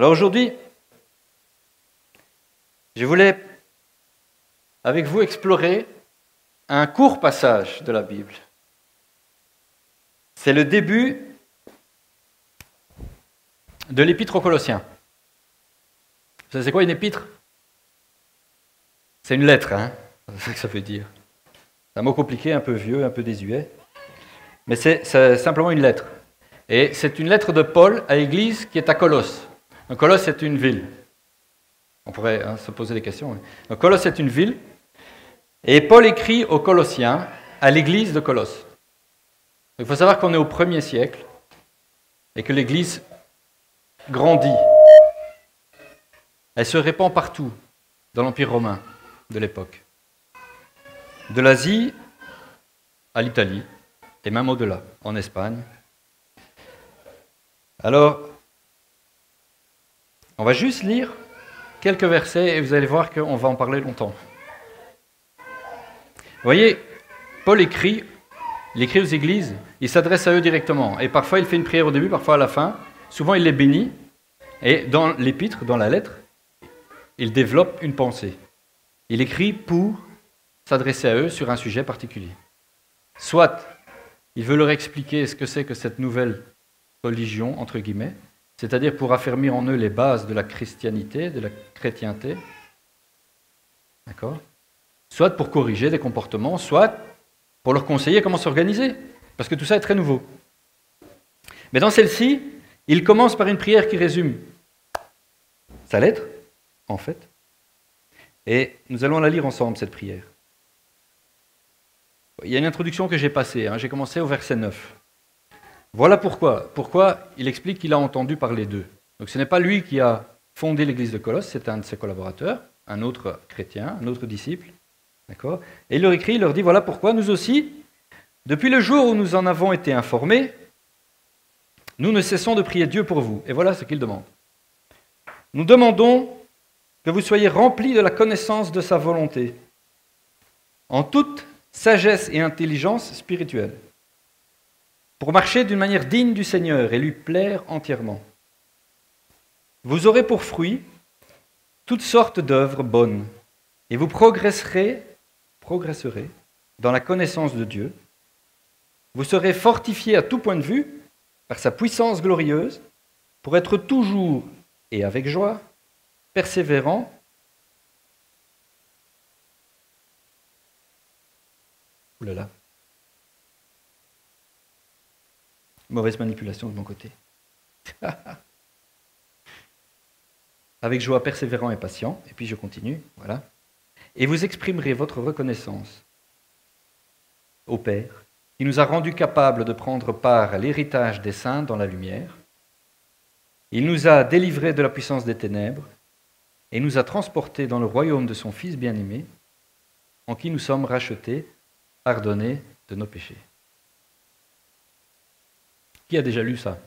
Alors aujourd'hui, je voulais avec vous explorer un court passage de la Bible. C'est le début de l'épître aux Colossiens. Vous savez c'est quoi une épître? C'est une lettre, hein? C'est ce que ça veut dire. C'est un mot compliqué, un peu vieux, un peu désuet. Mais c'est simplement une lettre. Et c'est une lettre de Paul à l'église qui est à Colosse. Donc Colosse est une ville. On pourrait se poser des questions. Donc Colosse est une ville. Et Paul écrit aux Colossiens, à l'église de Colosse. Il faut savoir qu'on est au 1er siècle et que l'église grandit. Elle se répand partout dans l'Empire romain de l'époque. De l'Asie à l'Italie et même au-delà, en Espagne. Alors, on va juste lire quelques versets et vous allez voir qu'on va en parler longtemps. Vous voyez, Paul écrit, il écrit aux églises, il s'adresse à eux directement. Et parfois il fait une prière au début, parfois à la fin. Souvent il les bénit. Et dans l'épître, dans la lettre, il développe une pensée. Il écrit pour s'adresser à eux sur un sujet particulier. Soit il veut leur expliquer ce que c'est que cette nouvelle religion, entre guillemets, c'est-à-dire pour affermir en eux les bases de la christianité, de la chrétienté. D'accord ? Soit pour corriger des comportements, soit pour leur conseiller comment s'organiser, parce que tout ça est très nouveau. Mais dans celle-ci, il commence par une prière qui résume sa lettre, en fait, et nous allons la lire ensemble, cette prière. Il y a une introduction que j'ai passée, j'ai commencé au verset 9. Voilà pourquoi il explique qu'il a entendu parler d'eux. Donc ce n'est pas lui qui a fondé l'église de Colosse, c'est un de ses collaborateurs, un autre chrétien, un autre disciple. D'accord ? Et il leur écrit, il leur dit, voilà pourquoi nous aussi, depuis le jour où nous en avons été informés, nous ne cessons de prier Dieu pour vous. Et voilà ce qu'il demande. Nous demandons que vous soyez remplis de la connaissance de sa volonté, en toute sagesse et intelligence spirituelle, pour marcher d'une manière digne du Seigneur et lui plaire entièrement. Vous aurez pour fruit toutes sortes d'œuvres bonnes, et vous progresserez dans la connaissance de Dieu. Vous serez fortifiés à tout point de vue par sa puissance glorieuse pour être toujours et avec joie, persévérants. Ouh là là. Mauvaise manipulation de mon côté. Avec joie, persévérant et patient. Et puis je continue, voilà. Et vous exprimerez votre reconnaissance au Père, qui nous a rendus capables de prendre part à l'héritage des saints dans la lumière. Il nous a délivrés de la puissance des ténèbres et nous a transportés dans le royaume de son Fils bien-aimé, en qui nous sommes rachetés, pardonnés de nos péchés. Qui a déjà lu ça?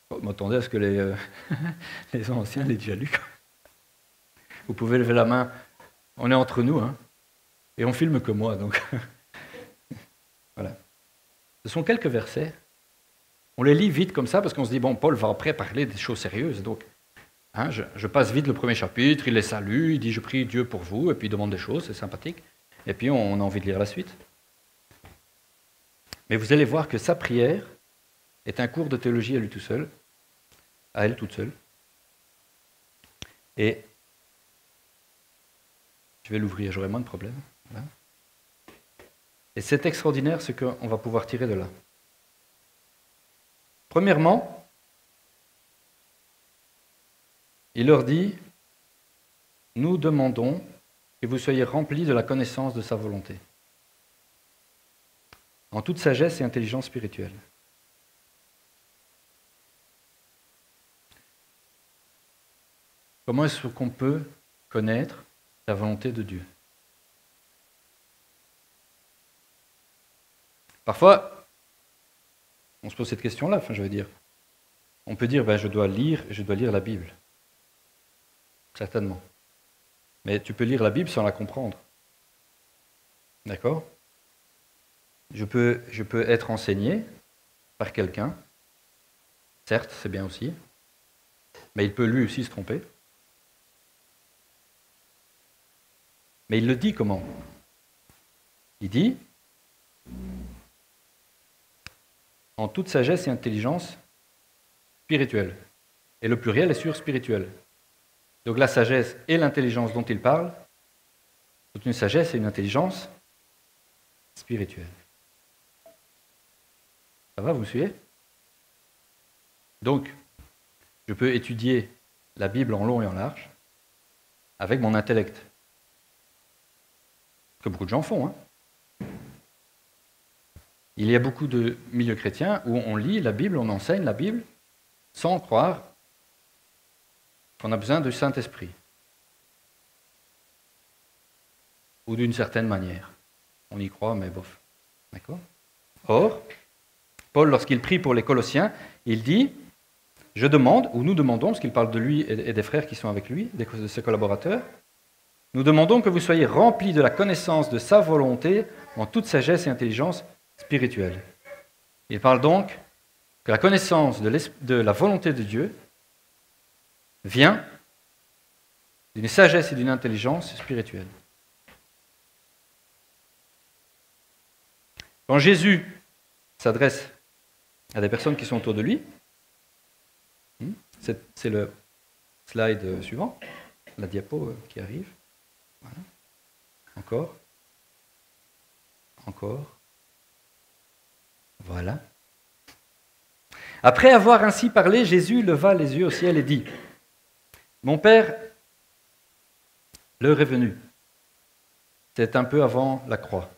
Vous m'attendez à ce que les anciens l'aient déjà lu. Vous pouvez lever la main. On est entre nous, et on filme que moi, donc. Voilà. Ce sont quelques versets. On les lit vite comme ça, parce qu'on se dit, bon, Paul va après parler des choses sérieuses, donc je passe vite le premier chapitre, il les salue, il dit, je prie Dieu pour vous, et puis il demande des choses, c'est sympathique, et puis on a envie de lire la suite. Mais vous allez voir que sa prière est un cours de théologie à lui tout seul, à elle toute seule. Et je vais l'ouvrir, j'aurai moins de problèmes. Voilà. Et c'est extraordinaire ce qu'on va pouvoir tirer de là. Premièrement, il leur dit, nous demandons que vous soyez remplis de la connaissance de sa volonté, en toute sagesse et intelligence spirituelle. Comment est-ce qu'on peut connaître la volonté de Dieu? Parfois, on se pose cette question-là, je veux dire. On peut dire, je dois lire la Bible. Certainement. Mais tu peux lire la Bible sans la comprendre. D'accord ? Je peux être enseigné par quelqu'un, Certes, c'est bien aussi, mais il peut lui aussi se tromper. Mais il le dit comment? Il dit, en toute sagesse et intelligence spirituelle. Et le pluriel est sur spirituel. Donc la sagesse et l'intelligence dont il parle, c'est une sagesse et une intelligence spirituelle. Ça va, vous me suivez? Donc, je peux étudier la Bible en long et en large avec mon intellect. Ce que beaucoup de gens font. Il y a beaucoup de milieux chrétiens où on lit la Bible, on enseigne la Bible, sans croire qu'on a besoin du Saint-Esprit. Ou d'une certaine manière. On y croit, mais bof. D'accord? Or, Paul, lorsqu'il prie pour les Colossiens, il dit, je demande, ou nous demandons, parce qu'il parle de lui et des frères qui sont avec lui, de ses collaborateurs, nous demandons que vous soyez remplis de la connaissance de sa volonté en toute sagesse et intelligence spirituelle. Il parle donc que la connaissance de la volonté de Dieu vient d'une sagesse et d'une intelligence spirituelle. Quand Jésus s'adresse à des personnes qui sont autour de lui, c'est le slide suivant, la diapo qui arrive. Voilà. Encore. Voilà. Après avoir ainsi parlé, Jésus leva les yeux au ciel et dit, mon Père, l'heure est venue. C'est un peu avant la croix.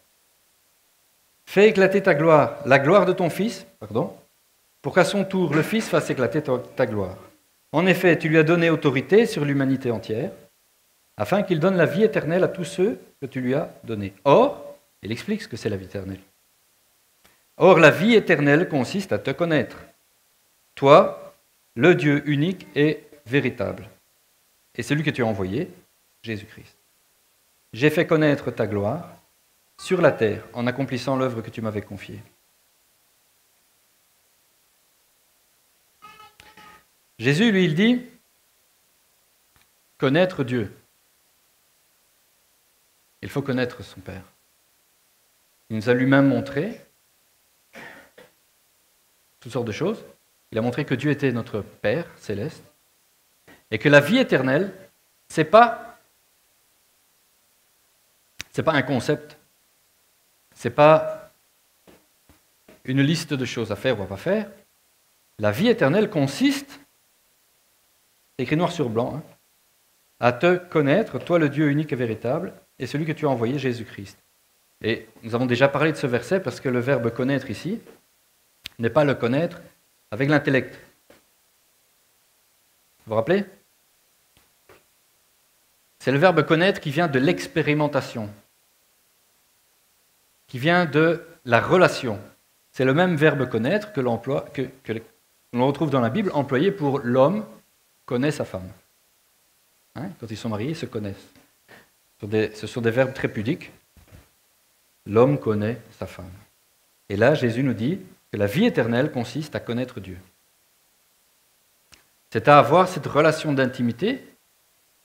Fais éclater ta gloire, la gloire de ton Fils, pour qu'à son tour le Fils fasse éclater ta gloire. En effet, tu lui as donné autorité sur l'humanité entière, afin qu'il donne la vie éternelle à tous ceux que tu lui as donnés. Or, il explique ce que c'est la vie éternelle. Or, la vie éternelle consiste à te connaître, toi, le Dieu unique et véritable, et celui que tu as envoyé, Jésus-Christ. J'ai fait connaître ta gloire sur la terre en accomplissant l'œuvre que tu m'avais confiée. Jésus, lui, il dit, connaître Dieu. Il faut connaître son Père. Il nous a lui-même montré toutes sortes de choses. Il a montré que Dieu était notre Père céleste et que la vie éternelle, c'est pas un concept, c'est pas une liste de choses à faire ou à pas faire. La vie éternelle consiste, c'est écrit noir sur blanc, à te connaître, toi le Dieu unique et véritable, et celui que tu as envoyé, Jésus-Christ. Et nous avons déjà parlé de ce verset parce que le verbe connaître ici n'est pas le connaître avec l'intellect. Vous vous rappelez? C'est le verbe connaître qui vient de l'expérimentation, qui vient de la relation. C'est le même verbe connaître que l'on retrouve dans la Bible, employé pour l'homme connaît sa femme. Quand ils sont mariés, ils se connaissent. Ce sont des verbes très pudiques. L'homme connaît sa femme. Et là, Jésus nous dit que la vie éternelle consiste à connaître Dieu. C'est à avoir cette relation d'intimité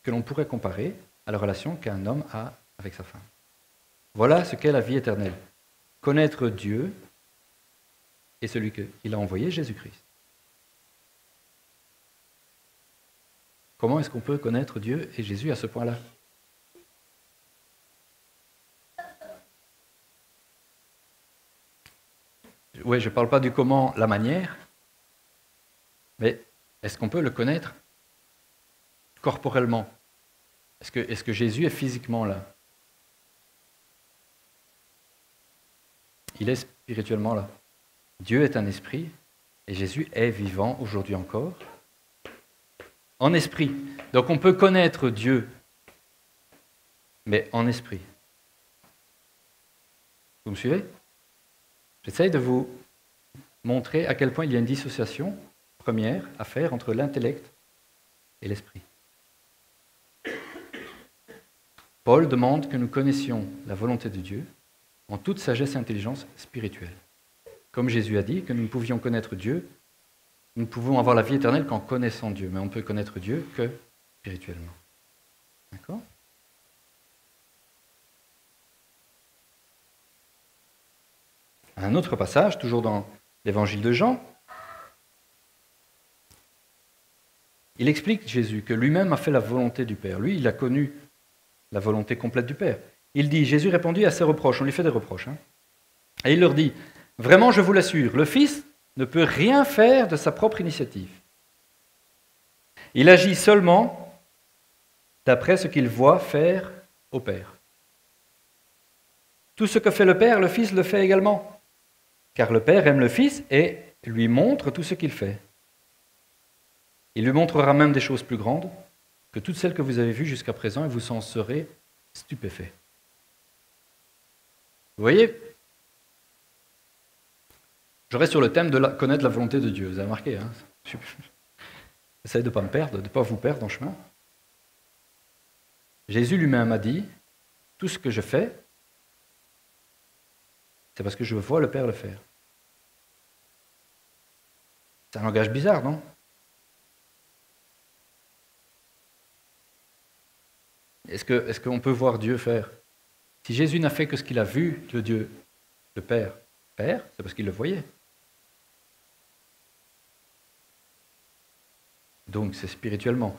que l'on pourrait comparer à la relation qu'un homme a avec sa femme. Voilà ce qu'est la vie éternelle. Connaître Dieu et celui qu'il a envoyé, Jésus-Christ. Comment est-ce qu'on peut connaître Dieu et Jésus à ce point-là? Oui, je ne parle pas du comment, la manière, mais est-ce qu'on peut le connaître corporellement? Est-ce que Jésus est physiquement là? Il est spirituellement là. Dieu est un esprit et Jésus est vivant aujourd'hui encore en esprit. Donc on peut connaître Dieu, mais en esprit. Vous me suivez? J'essaye de vous montrer à quel point il y a une dissociation première à faire entre l'intellect et l'esprit. Paul demande que nous connaissions la volonté de Dieu en toute sagesse et intelligence spirituelle. Comme Jésus a dit que nous ne pouvions connaître Dieu, nous ne pouvons avoir la vie éternelle qu'en connaissant Dieu, mais on ne peut connaître Dieu que spirituellement. D'accord ? Un autre passage, toujours dans l'évangile de Jean, il explique, Jésus, que lui-même a fait la volonté du Père. Lui, il a connu la volonté complète du Père. Il dit, Jésus répondit à ses reproches, on lui fait des reproches, et il leur dit, vraiment, je vous l'assure, le Fils ne peut rien faire de sa propre initiative. Il agit seulement d'après ce qu'il voit faire au Père. Tout ce que fait le Père, le Fils le fait également, car le Père aime le Fils et lui montre tout ce qu'il fait. Il lui montrera même des choses plus grandes que toutes celles que vous avez vues jusqu'à présent, et vous en serez stupéfaits. Vous voyez ? Je reste sur le thème de connaître la volonté de Dieu. Vous avez remarqué, hein ? J'essaie de ne pas me perdre, de ne pas vous perdre en chemin. Jésus lui-même a dit, tout ce que je fais, c'est parce que je vois le Père le faire. C'est un langage bizarre, non ? Est-ce qu'on peut voir Dieu faire ? Si Jésus n'a fait que ce qu'il a vu de Dieu, le Père, faire, c'est parce qu'il le voyait. Donc c'est spirituellement.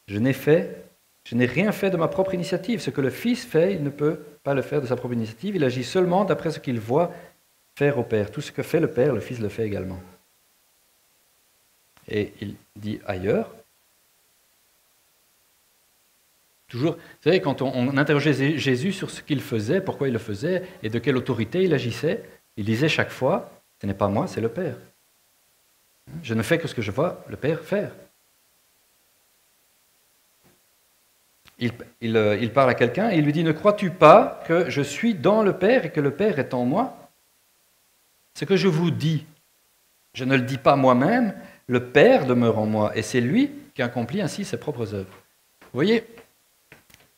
Je n'ai rien fait de ma propre initiative. Ce que le Fils fait, il ne peut pas le faire de sa propre initiative. Il agit seulement d'après ce qu'il voit faire au Père. Tout ce que fait le Père, le Fils le fait également. Et il dit ailleurs, toujours, vous savez, quand on interrogeait Jésus sur ce qu'il faisait, pourquoi il le faisait et de quelle autorité il agissait, il disait chaque fois, ce n'est pas moi, c'est le Père. Je ne fais que ce que je vois le Père faire. Il parle à quelqu'un et il lui dit, ne crois-tu pas que je suis dans le Père et que le Père est en moi ? Ce que je vous dis, je ne le dis pas moi-même, le Père demeure en moi et c'est lui qui accomplit ainsi ses propres œuvres. Vous voyez,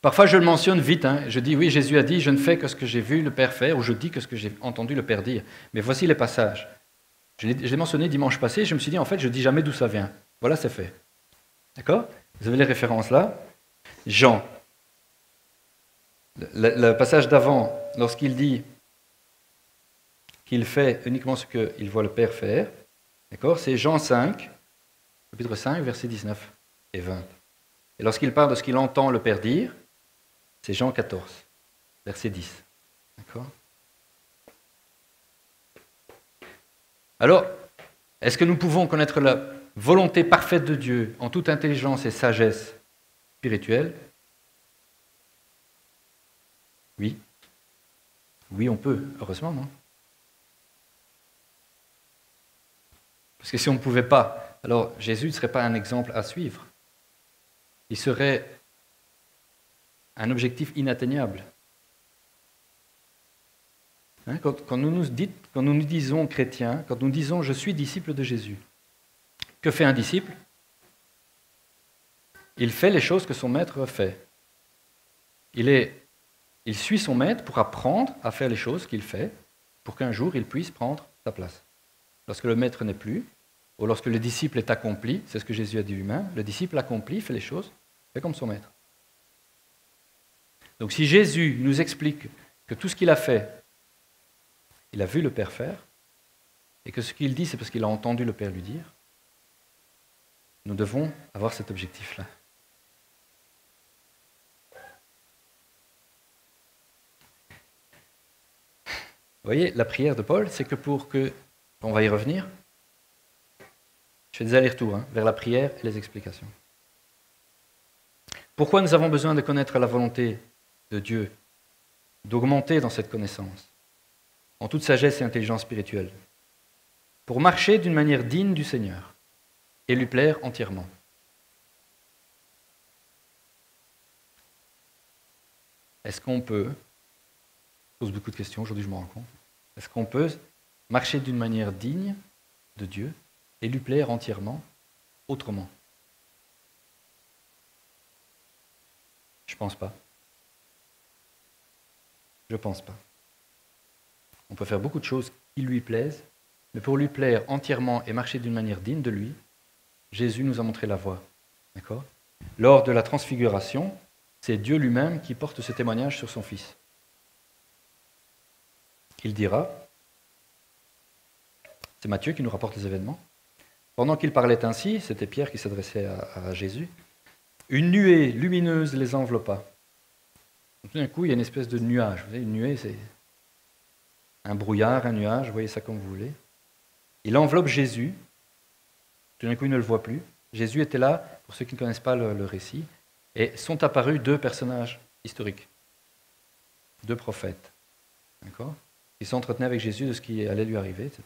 parfois je le mentionne vite, je dis, oui, Jésus a dit, je ne fais que ce que j'ai vu le Père faire, ou je dis que ce que j'ai entendu le Père dire. Mais voici les passages. Je l'ai mentionné dimanche passé, je me suis dit, en fait, je ne dis jamais d'où ça vient. Voilà, c'est fait. D'accord ? Vous avez les références là. Jean, le passage d'avant, lorsqu'il dit qu'il fait uniquement ce qu'il voit le Père faire, d'accord ? C'est Jean 5, chapitre 5, versets 19 et 20. Et lorsqu'il parle de ce qu'il entend le Père dire, c'est Jean 14, verset 10. D'accord ? Alors, est-ce que nous pouvons connaître la volonté parfaite de Dieu en toute intelligence et sagesse spirituelle ? Oui. Oui, on peut, heureusement, non ? Parce que si on ne pouvait pas, alors Jésus ne serait pas un exemple à suivre. Il serait un objectif inatteignable. Quand nous nous disons chrétiens, quand nous disons « je suis disciple de Jésus », que fait un disciple ? Il fait les choses que son maître fait. Il suit son maître pour apprendre à faire les choses qu'il fait, pour qu'un jour il puisse prendre sa place. Lorsque le maître n'est plus, ou lorsque le disciple est accompli, c'est ce que Jésus a dit lui-même, le disciple accompli fait les choses, fait comme son maître. Donc si Jésus nous explique que tout ce qu'il a fait, il a vu le Père faire, et que ce qu'il dit, c'est parce qu'il a entendu le Père lui dire, nous devons avoir cet objectif-là. Vous voyez, la prière de Paul, c'est que on va y revenir, je fais des allers-retours vers la prière et les explications. Pourquoi nous avons besoin de connaître la volonté de Dieu, d'augmenter dans cette connaissance, en toute sagesse et intelligence spirituelle, pour marcher d'une manière digne du Seigneur et lui plaire entièrement. Est-ce qu'on peut, je pose beaucoup de questions, aujourd'hui je m'en rends compte, est-ce qu'on peut marcher d'une manière digne de Dieu et lui plaire entièrement autrement ? Je ne pense pas. Je ne pense pas. On peut faire beaucoup de choses qui lui plaisent mais pour lui plaire entièrement et marcher d'une manière digne de lui, Jésus nous a montré la voie. D'accord ? Lors de la transfiguration, c'est Dieu lui-même qui porte ce témoignage sur son Fils. Il dira, c'est Matthieu qui nous rapporte les événements, pendant qu'il parlait ainsi, c'était Pierre qui s'adressait à Jésus, une nuée lumineuse les enveloppa. Tout d'un coup, il y a une espèce de nuage. Vous voyez, une nuée, c'est un brouillard, un nuage, vous voyez ça comme vous voulez. Il enveloppe Jésus. Tout d'un coup, il ne le voit plus. Jésus était là, pour ceux qui ne connaissent pas le récit, et sont apparus deux personnages historiques, deux prophètes, d'accord, qui s'entretenaient avec Jésus de ce qui allait lui arriver, etc.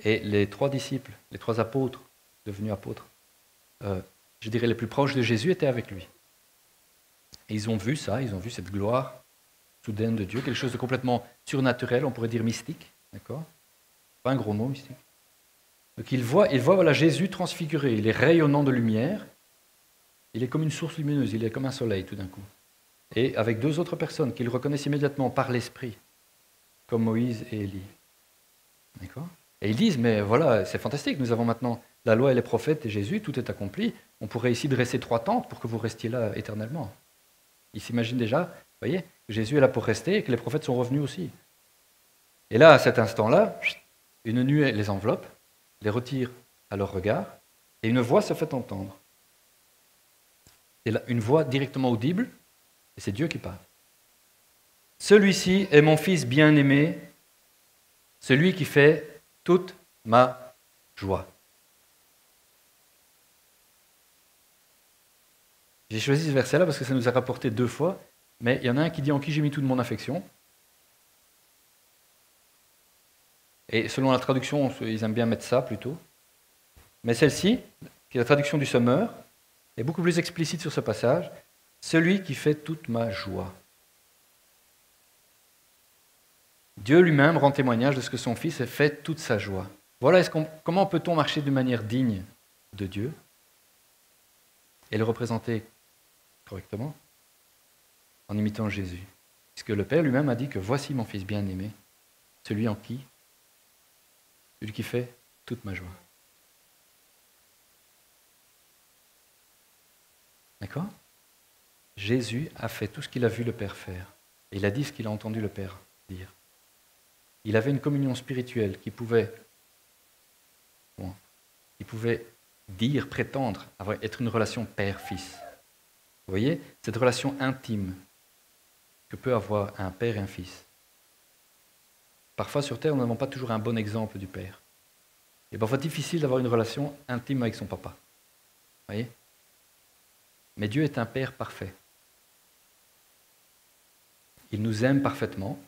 Et les trois disciples, les trois apôtres, devenus apôtres, je dirais les plus proches de Jésus, étaient avec lui. Et ils ont vu ça, ils ont vu cette gloire soudaine de Dieu, quelque chose de complètement surnaturel, on pourrait dire mystique, d'accord ? Pas un gros mot, mystique. Donc il voit voilà, Jésus transfiguré, il est rayonnant de lumière, il est comme une source lumineuse, il est comme un soleil tout d'un coup. Et avec deux autres personnes qu'il reconnaissent immédiatement par l'esprit, comme Moïse et Élie. D'accord ? Et ils disent, mais voilà, c'est fantastique, nous avons maintenant la loi et les prophètes et Jésus, tout est accompli, on pourrait ici dresser 3 tentes pour que vous restiez là éternellement. Ils s'imaginent déjà, vous voyez, que Jésus est là pour rester et que les prophètes sont revenus aussi. Et là, à cet instant-là, une nuée les enveloppe, les retire à leur regard, et une voix se fait entendre. C'est une voix directement audible, et c'est Dieu qui parle. Celui-ci est mon Fils bien-aimé, celui qui fait toute ma joie. J'ai choisi ce verset-là parce que ça nous a rapporté 2 fois, mais il y en a un qui dit « En qui j'ai mis toute mon affection ». Et selon la traduction, ils aiment bien mettre ça plutôt. Mais celle-ci, qui est la traduction du Sommeur, est beaucoup plus explicite sur ce passage. « Celui qui fait toute ma joie ». Dieu lui-même rend témoignage de ce que son Fils a fait toute sa joie. Voilà comment peut-on marcher d'une manière digne de Dieu et le représenter correctement en imitant Jésus. Puisque le Père lui-même a dit que voici mon Fils bien-aimé, celui qui fait toute ma joie. D'accord ? Jésus a fait tout ce qu'il a vu le Père faire. Et il a dit ce qu'il a entendu le Père dire. Il avait une communion spirituelle qui pouvait dire, prétendre, être une relation père-fils. Vous voyez, cette relation intime que peut avoir un père et un fils. Parfois sur Terre, nous n'avons pas toujours un bon exemple du père. Il est parfois difficile d'avoir une relation intime avec son papa. Vous voyez ? Mais Dieu est un père parfait. Il nous aime parfaitement,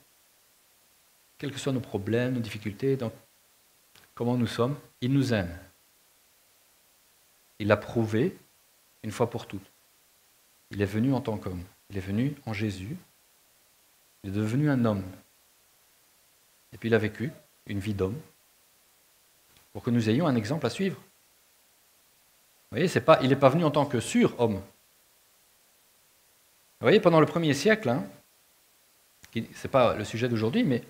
quels que soient nos problèmes, nos difficultés, donc comment nous sommes, il nous aime. Il l'a prouvé une fois pour toutes. Il est venu en tant qu'homme. Il est venu en Jésus. Il est devenu un homme. Et puis il a vécu une vie d'homme pour que nous ayons un exemple à suivre. Vous voyez, il n'est pas venu en tant que surhomme. Vous voyez, pendant le 1er siècle, ce n'est pas le sujet d'aujourd'hui, mais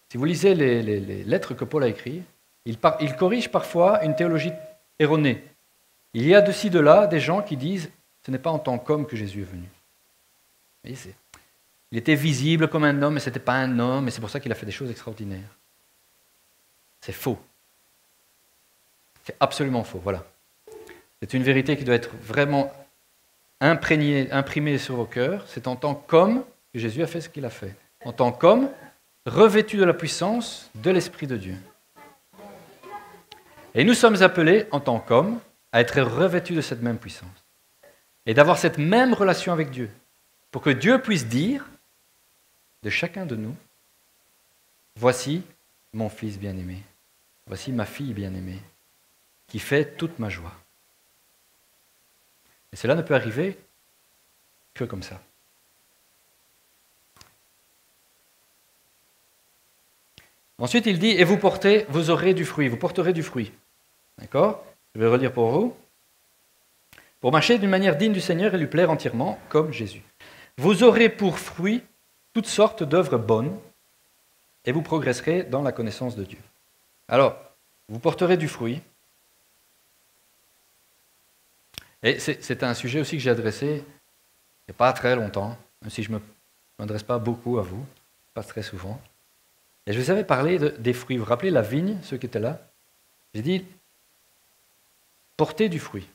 si vous lisez les lettres que Paul a écrites, il corrige parfois une théologie erronée. Il y a de ci, de là, des gens qui disent « ce n'est pas en tant qu'homme que Jésus est venu ». Vous voyez, il était visible comme un homme, mais ce n'était pas un homme, et c'est pour ça qu'il a fait des choses extraordinaires. C'est faux. C'est absolument faux, voilà. C'est une vérité qui doit être vraiment imprimée sur vos cœurs. C'est en tant qu'homme que Jésus a fait ce qu'il a fait. En tant qu'homme, revêtu de la puissance de l'Esprit de Dieu. Et nous sommes appelés, en tant qu'hommes, à être revêtus de cette même puissance. Et d'avoir cette même relation avec Dieu. Pour que Dieu puisse dire de chacun de nous, voici mon Fils bien-aimé, voici ma fille bien-aimée, qui fait toute ma joie. Et cela ne peut arriver que comme ça. Ensuite, il dit, et vous aurez du fruit, vous porterez du fruit. D'accord ? Je vais relire pour vous. Pour marcher d'une manière digne du Seigneur et lui plaire entièrement, comme Jésus. Vous aurez pour fruit toutes sortes d'œuvres bonnes, et vous progresserez dans la connaissance de Dieu. Alors, vous porterez du fruit. Et c'est un sujet aussi que j'ai adressé il n'y a pas très longtemps, même si je ne m'adresse pas beaucoup à vous, pas très souvent. Et je vous avais parlé des fruits. Vous vous rappelez la vigne, ceux qui étaient là? J'ai dit, portez du fruit.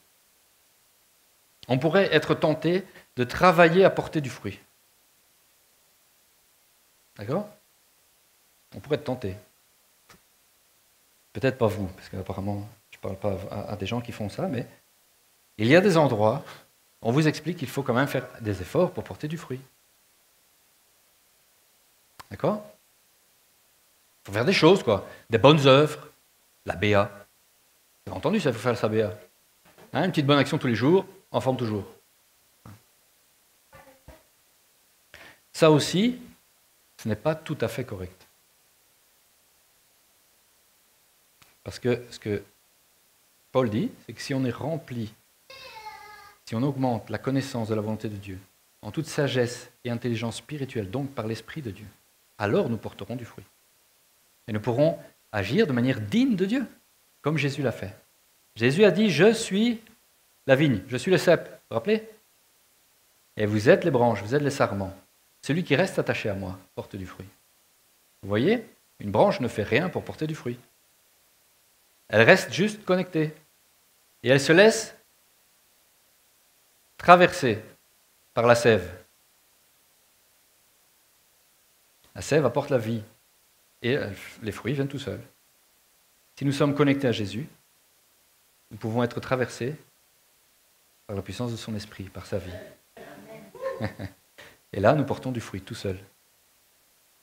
On pourrait être tenté de travailler à porter du fruit. D'accord? On pourrait être tenté. Peut-être pas vous, parce qu'apparemment, je ne parle pas à des gens qui font ça, mais il y a des endroits, on vous explique qu'il faut quand même faire des efforts pour porter du fruit. D'accord? Il faut faire des choses, quoi. Des bonnes œuvres, la BA. Vous avez entendu ça, il faut faire sa BA. Hein, une petite bonne action tous les jours, en forme toujours. Ça aussi, ce n'est pas tout à fait correct. Parce que ce que Paul dit, c'est que si on est rempli, si on augmente la connaissance de la volonté de Dieu, en toute sagesse et intelligence spirituelle, donc par l'Esprit de Dieu, alors nous porterons du fruit. Et nous pourrons agir de manière digne de Dieu, comme Jésus l'a fait. Jésus a dit, je suis la vigne, je suis le cep, vous vous rappelez? Et vous êtes les branches, vous êtes les sarments. Celui qui reste attaché à moi porte du fruit. Vous voyez, une branche ne fait rien pour porter du fruit. Elle reste juste connectée. Et elle se laisse traverser par la sève. La sève apporte la vie. Et les fruits viennent tout seuls. Si nous sommes connectés à Jésus, nous pouvons être traversés par la puissance de son esprit, par sa vie. Et là, nous portons du fruit tout seul.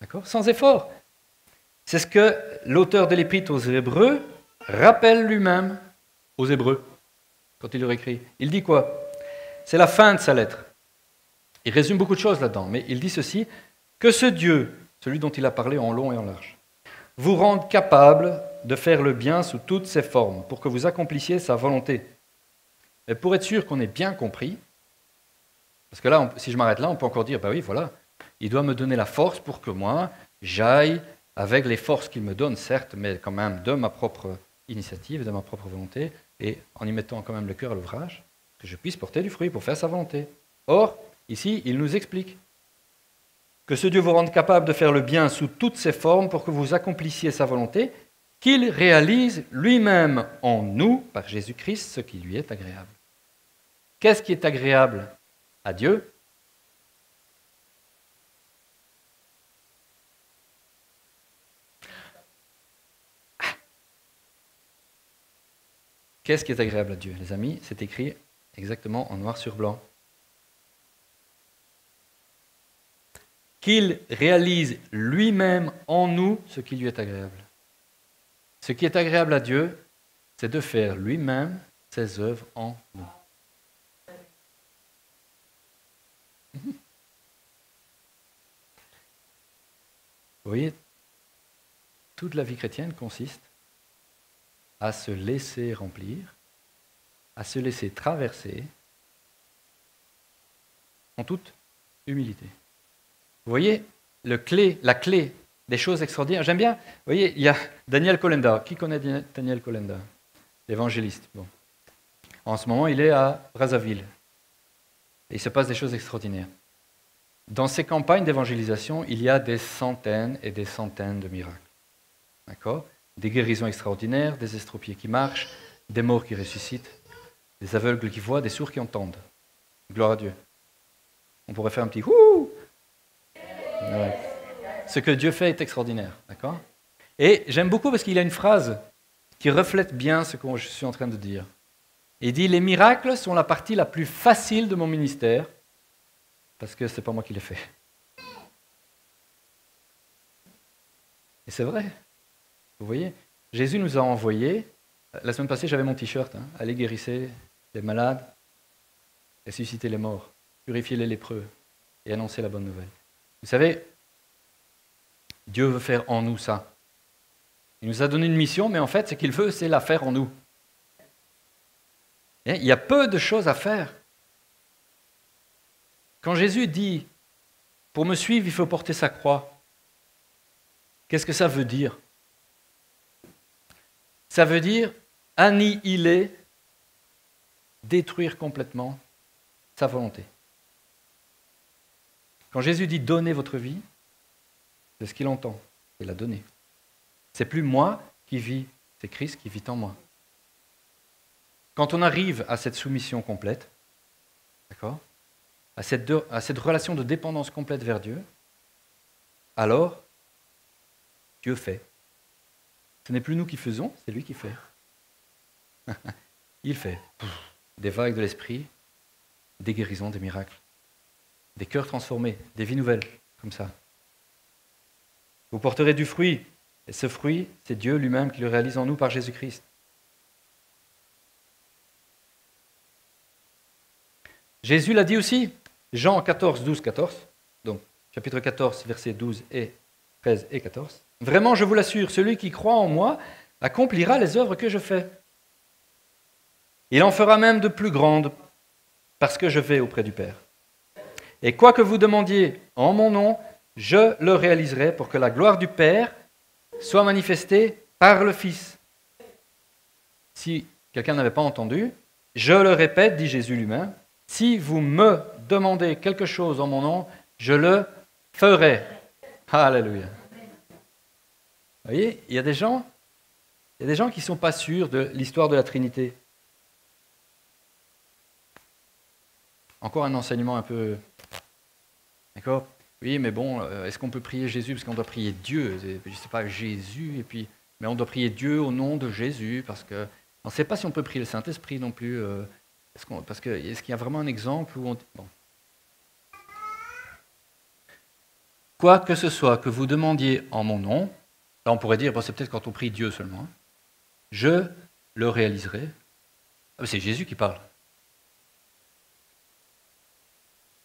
D'accord? Sans effort. C'est ce que l'auteur de l'Épître aux Hébreux rappelle lui-même aux Hébreux, quand il leur écrit. Il dit quoi? C'est la fin de sa lettre. Il résume beaucoup de choses là-dedans, mais il dit ceci, que ce Dieu, celui dont il a parlé en long et en large, vous rende capable de faire le bien sous toutes ses formes, pour que vous accomplissiez sa volonté. Et pour être sûr qu'on ait bien compris, parce que là, si je m'arrête là, on peut encore dire, oui, voilà, il doit me donner la force pour que moi, j'aille avec les forces qu'il me donne, certes, mais quand même de ma propre initiative, de ma propre volonté, et en y mettant quand même le cœur à l'ouvrage, que je puisse porter du fruit pour faire sa volonté. Or, ici, il nous explique que ce Dieu vous rende capable de faire le bien sous toutes ses formes pour que vous accomplissiez sa volonté, qu'il réalise lui-même en nous, par Jésus-Christ, ce qui lui est agréable. Qu'est-ce qui est agréable à Dieu? Qu'est-ce qui est agréable à Dieu, les amis? C'est écrit exactement en noir sur blanc. Qu'il réalise lui-même en nous ce qui lui est agréable. Ce qui est agréable à Dieu, c'est de faire lui-même ses œuvres en nous. Vous voyez, toute la vie chrétienne consiste à se laisser remplir, à se laisser traverser en toute humilité. Vous voyez, la clé des choses extraordinaires. J'aime bien, vous voyez, il y a Daniel Kolenda. Qui connaît Daniel Kolenda? L'évangéliste. Bon. En ce moment, il est à Brazzaville. Et il se passe des choses extraordinaires. Dans ces campagnes d'évangélisation, il y a des centaines et des centaines de miracles. D'accord? Des guérisons extraordinaires, des estropiés qui marchent, des morts qui ressuscitent, des aveugles qui voient, des sourds qui entendent. Gloire à Dieu. On pourrait faire un petit « Ouh !» Ouais. Ce que Dieu fait est extraordinaire. D'accord? Et j'aime beaucoup parce qu'il y a une phrase qui reflète bien ce que je suis en train de dire. Il dit « Les miracles sont la partie la plus facile de mon ministère parce que ce n'est pas moi qui les fais. » Et c'est vrai. Vous voyez, Jésus nous a envoyés. La semaine passée, j'avais mon t-shirt. Aller guérir les malades, ressusciter les morts, purifier les lépreux et annoncer la bonne nouvelle. Vous savez, Dieu veut faire en nous ça. Il nous a donné une mission, mais en fait, ce qu'il veut, c'est la faire en nous. Et il y a peu de choses à faire. Quand Jésus dit, pour me suivre, il faut porter sa croix, qu'est-ce que ça veut dire? Ça veut dire annihiler, détruire complètement sa volonté. Quand Jésus dit « donnez votre vie », c'est ce qu'il entend, c'est la donner. C'est plus moi qui vis, c'est Christ qui vit en moi. Quand on arrive à cette soumission complète, d'accord, à cette relation de dépendance complète vers Dieu, alors Dieu fait. Ce n'est plus nous qui faisons, c'est lui qui fait. Il fait. Des vagues de l'esprit, des guérisons, des miracles, des cœurs transformés, des vies nouvelles, comme ça. Vous porterez du fruit, et ce fruit, c'est Dieu lui-même qui le réalise en nous par Jésus-Christ. Jésus l'a dit aussi, Jean 14, 12, 14, donc chapitre 14, versets 12 et 13 et 14. « Vraiment, je vous l'assure, celui qui croit en moi accomplira les œuvres que je fais. Il en fera même de plus grandes, parce que je vais auprès du Père. Et quoi que vous demandiez en mon nom, je le réaliserai pour que la gloire du Père soit manifestée par le Fils. » Si quelqu'un n'avait pas entendu, je le répète, dit Jésus lui-même, si vous me demandez quelque chose en mon nom, je le ferai. Alléluia. Vous voyez, il y a des gens qui ne sont pas sûrs de l'histoire de la Trinité. Encore un enseignement un peu... D'accord ? Oui, mais bon, est-ce qu'on peut prier Jésus parce qu'on doit prier Dieu? Je ne sais pas, Jésus, et puis... Mais on doit prier Dieu au nom de Jésus, parce que... On ne sait pas si on peut prier le Saint-Esprit non plus. Est-ce qu'il y a vraiment un exemple où on... Bon. Quoi que ce soit que vous demandiez en mon nom, là on pourrait dire, bon, c'est peut-être quand on prie Dieu seulement, je le réaliserai. Ah, c'est Jésus qui parle.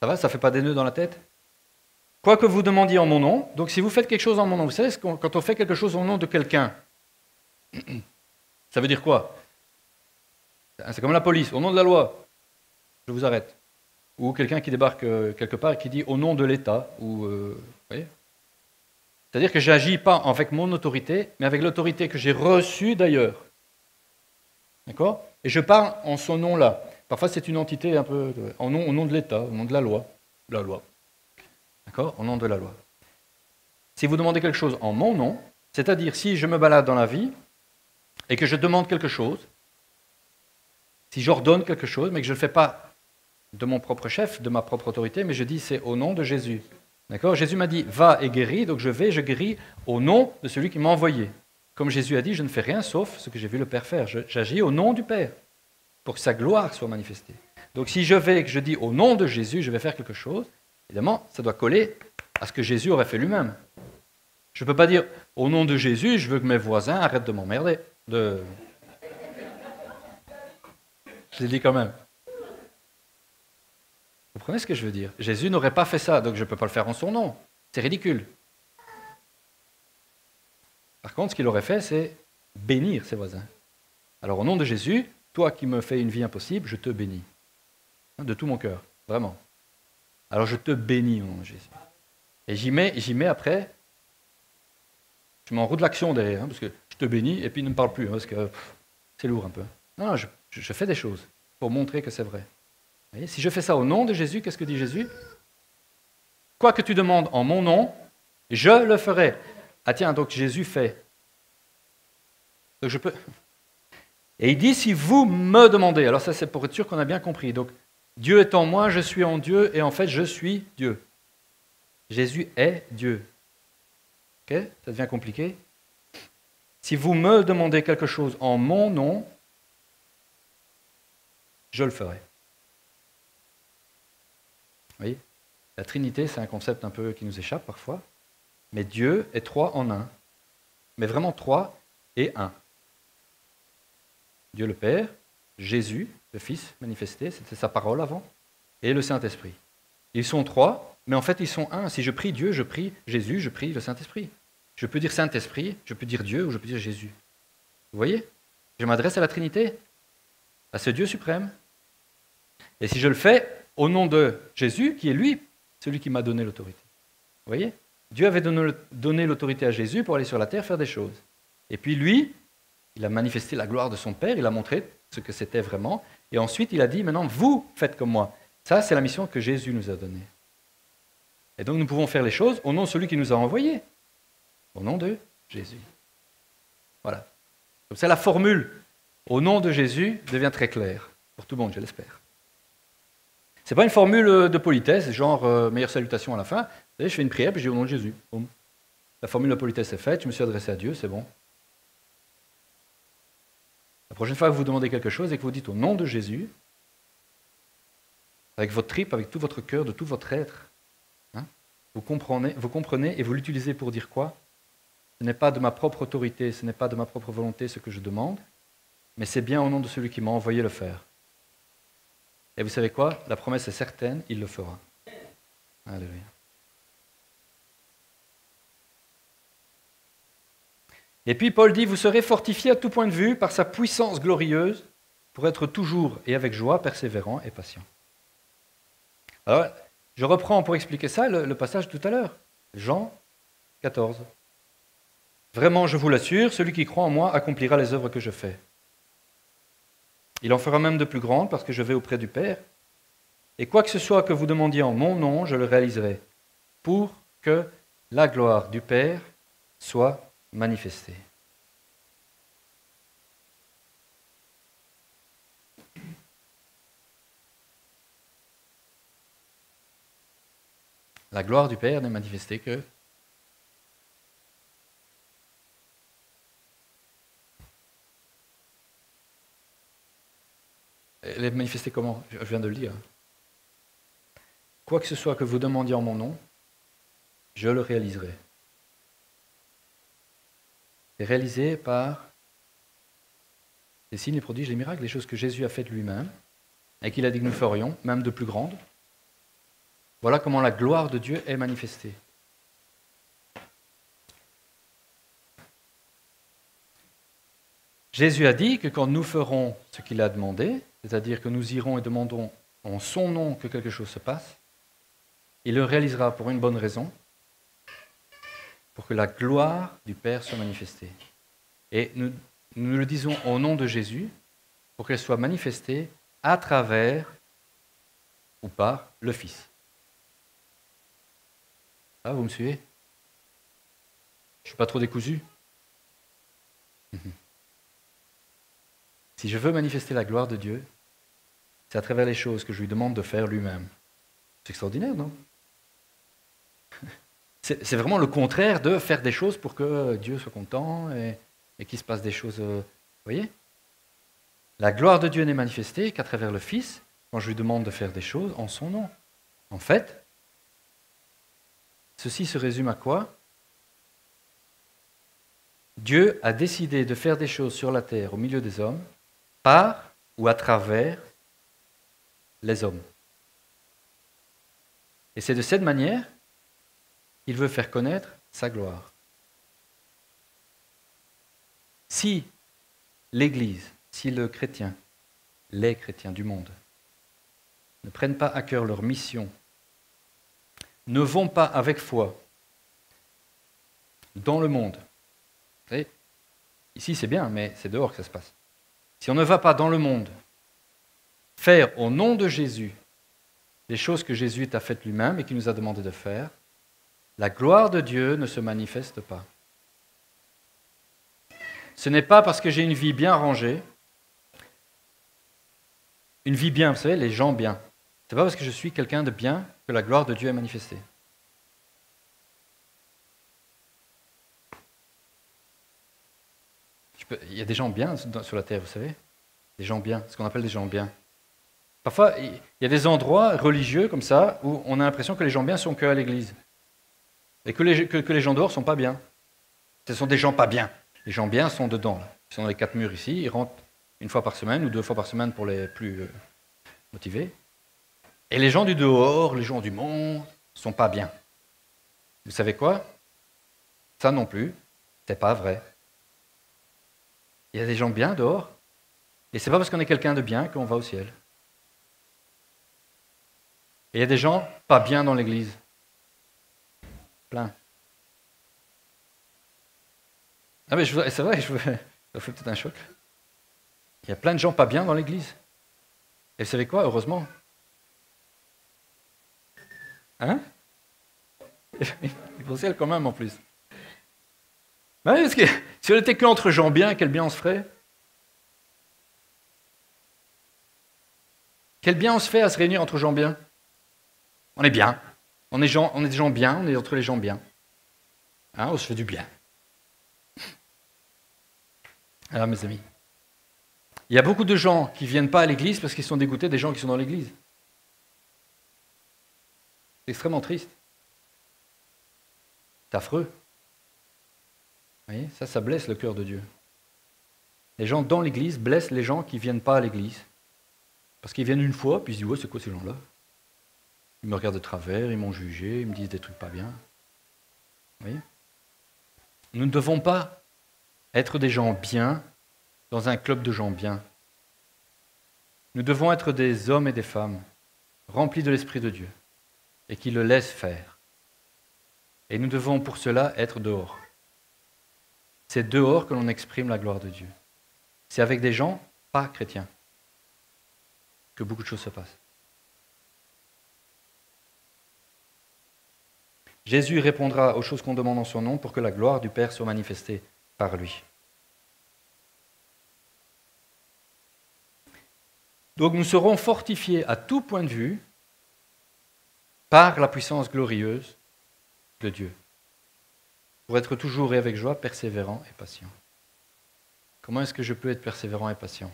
Ça va, ça ne fait pas des nœuds dans la tête? Quoi que vous demandiez en mon nom, donc si vous faites quelque chose en mon nom, vous savez, quand on fait quelque chose au nom de quelqu'un, ça veut dire quoi? C'est comme la police, au nom de la loi, je vous arrête. Ou quelqu'un qui débarque quelque part et qui dit au nom de l'État. Vous voyez? C'est-à-dire que je n'agis pas avec mon autorité, mais avec l'autorité que j'ai reçue d'ailleurs. D'accord? Et je parle en son nom-là. Parfois c'est une entité un peu au nom de l'État, au nom de la loi. La loi. D'accord? Au nom de la loi. Si vous demandez quelque chose en mon nom, c'est-à-dire si je me balade dans la vie et que je demande quelque chose, si j'ordonne quelque chose, mais que je ne le fais pas de mon propre chef, de ma propre autorité, mais je dis c'est au nom de Jésus. D'accord? Jésus m'a dit va et guéris, donc je vais, je guéris au nom de celui qui m'a envoyé. Comme Jésus a dit, je ne fais rien sauf ce que j'ai vu le Père faire. J'agis au nom du Père pour que sa gloire soit manifestée. Donc si je vais et que je dis au nom de Jésus, je vais faire quelque chose, évidemment, ça doit coller à ce que Jésus aurait fait lui-même. Je ne peux pas dire au nom de Jésus, je veux que mes voisins arrêtent de m'emmerder. Je l'ai dit quand même. Vous comprenez ce que je veux dire? Jésus n'aurait pas fait ça, donc je ne peux pas le faire en son nom. C'est ridicule. Par contre, ce qu'il aurait fait, c'est bénir ses voisins. Alors au nom de Jésus, toi qui me fais une vie impossible, je te bénis. De tout mon cœur, vraiment. Alors je te bénis au nom de Jésus. Et j'y mets après, je m'en roule de l'action derrière, parce que je te bénis, et puis ne me parle plus, parce que c'est lourd un peu. Non, je fais des choses pour montrer que c'est vrai. Vous voyez, si je fais ça au nom de Jésus, qu'est-ce que dit Jésus? Quoi que tu demandes en mon nom, je le ferai. Ah tiens, donc Jésus fait. Donc je peux... Et il dit, si vous me demandez, alors ça c'est pour être sûr qu'on a bien compris, donc Dieu est en moi, je suis en Dieu, et en fait je suis Dieu. Jésus est Dieu. Ok? Ça devient compliqué. Si vous me demandez quelque chose en mon nom, je le ferai. Vous voyez? La Trinité, c'est un concept un peu qui nous échappe parfois, mais Dieu est trois en un. Mais vraiment trois et un. Dieu le Père, Jésus, le Fils manifesté, c'était sa parole avant, et le Saint-Esprit. Ils sont trois, mais en fait ils sont un. Si je prie Dieu, je prie Jésus, je prie le Saint-Esprit. Je peux dire Saint-Esprit, je peux dire Dieu ou je peux dire Jésus. Vous voyez? Je m'adresse à la Trinité, à ce Dieu suprême. Et si je le fais au nom de Jésus, qui est lui, celui qui m'a donné l'autorité. Vous voyez? Dieu avait donné l'autorité à Jésus pour aller sur la terre faire des choses. Et puis lui, Il a manifesté la gloire de son Père, il a montré ce que c'était vraiment. Et ensuite, il a dit, maintenant, vous faites comme moi. Ça, c'est la mission que Jésus nous a donnée. Et donc, nous pouvons faire les choses au nom de celui qui nous a envoyés. Au nom de Jésus. Voilà. Comme ça, la formule au nom de Jésus devient très claire. Pour tout le monde, je l'espère. Ce n'est pas une formule de politesse, genre meilleure salutation à la fin. Vous savez, je fais une prière, puis je dis au nom de Jésus. Boum. La formule de politesse est faite, je me suis adressé à Dieu, c'est bon. La prochaine fois que vous demandez quelque chose et que vous dites au nom de Jésus, avec votre tripe, avec tout votre cœur, de tout votre être, hein, vous comprenez et vous l'utilisez pour dire quoi? Ce n'est pas de ma propre autorité, ce n'est pas de ma propre volonté ce que je demande, mais c'est bien au nom de celui qui m'a envoyé le faire. Et vous savez quoi? La promesse est certaine, il le fera. Alléluia. Et puis Paul dit, vous serez fortifiés à tout point de vue par sa puissance glorieuse pour être toujours et avec joie persévérant et patient. Alors, je reprends pour expliquer ça le passage tout à l'heure. Jean 14. Vraiment, je vous l'assure, celui qui croit en moi accomplira les œuvres que je fais. Il en fera même de plus grandes parce que je vais auprès du Père. Et quoi que ce soit que vous demandiez en mon nom, je le réaliserai, pour que la gloire du Père soit manifestée. La gloire du Père n'est manifestée que elle est manifestée comment? Je viens de le dire. Quoi que ce soit que vous demandiez en mon nom, je le réaliserai. C'est réalisé par les signes, les prodiges, les miracles, les choses que Jésus a faites lui-même et qu'il a dit que nous ferions, même de plus grandes. Voilà comment la gloire de Dieu est manifestée. Jésus a dit que quand nous ferons ce qu'il a demandé, c'est-à-dire que nous irons et demanderons en son nom que quelque chose se passe, il le réalisera pour une bonne raison, pour que la gloire du Père soit manifestée. Et nous le disons au nom de Jésus, pour qu'elle soit manifestée à travers ou par le Fils. Ah, vous me suivez? Je ne suis pas trop décousu? Si je veux manifester la gloire de Dieu, c'est à travers les choses que je lui demande de faire lui-même. C'est extraordinaire, non? C'est vraiment le contraire de faire des choses pour que Dieu soit content et qu'il se passe des choses. Vous voyez? La gloire de Dieu n'est manifestée qu'à travers le Fils, quand je lui demande de faire des choses en son nom. En fait, ceci se résume à quoi? Dieu a décidé de faire des choses sur la terre au milieu des hommes par ou à travers les hommes. Et c'est de cette manière qu'il veut faire connaître sa gloire. Si l'Église, si les chrétiens du monde ne prennent pas à cœur leur mission, ne vont pas avec foi dans le monde, vous savez, ici c'est bien, mais c'est dehors que ça se passe. Si on ne va pas dans le monde faire au nom de Jésus les choses que Jésus a faites lui-même et qu'il nous a demandé de faire, la gloire de Dieu ne se manifeste pas. Ce n'est pas parce que j'ai une vie bien rangée, une vie bien, vous savez, les gens bien. Ce n'est pas parce que je suis quelqu'un de bien que la gloire de Dieu est manifestée. Il y a des gens bien sur la terre, vous savez. Des gens bien, ce qu'on appelle des gens bien. Parfois, il y a des endroits religieux comme ça où on a l'impression que les gens bien sont qu'à l'église. Et que les gens dehors ne sont pas bien. Ce sont des gens pas bien. Les gens bien sont dedans. Là. Ils sont dans les 4 murs ici, ils rentrent une fois par semaine ou 2 fois par semaine pour les plus motivés. Et les gens du dehors, les gens du monde, ne sont pas bien. Vous savez quoi? Ça non plus, c'est pas vrai. Il y a des gens bien dehors, et c'est pas parce qu'on est quelqu'un de bien qu'on va au ciel. Et il y a des gens pas bien dans l'église. Plein. Ah mais c'est vrai, Ça fait peut-être un choc. Il y a plein de gens pas bien dans l'église. Et vous savez quoi, heureusement? Hein? Il faut quand même en plus. Ouais, parce que si on était qu'entre gens bien, quel bien on se ferait? Quel bien on se fait à se réunir entre gens bien? On est bien. On est des gens bien, on est entre les gens bien. Hein, on se fait du bien. Alors mes amis, il y a beaucoup de gens qui ne viennent pas à l'église parce qu'ils sont dégoûtés des gens qui sont dans l'église. C'est extrêmement triste. C'est affreux. Vous voyez, ça blesse le cœur de Dieu. Les gens dans l'église blessent les gens qui ne viennent pas à l'église. Parce qu'ils viennent une fois, puis ils se disent, ouais, c'est quoi ces gens-là? Ils me regardent de travers, ils m'ont jugé, ils me disent des trucs pas bien. Vous voyez? Nous ne devons pas être des gens bien dans un club de gens bien. Nous devons être des hommes et des femmes remplis de l'Esprit de Dieu et qui le laissent faire. Et nous devons pour cela être dehors. C'est dehors que l'on exprime la gloire de Dieu. C'est avec des gens pas chrétiens que beaucoup de choses se passent. Jésus répondra aux choses qu'on demande en son nom pour que la gloire du Père soit manifestée par lui. Donc nous serons fortifiés à tout point de vue par la puissance glorieuse de Dieu, pour être toujours et avec joie, persévérant et patient. Comment est-ce que je peux être persévérant et patient?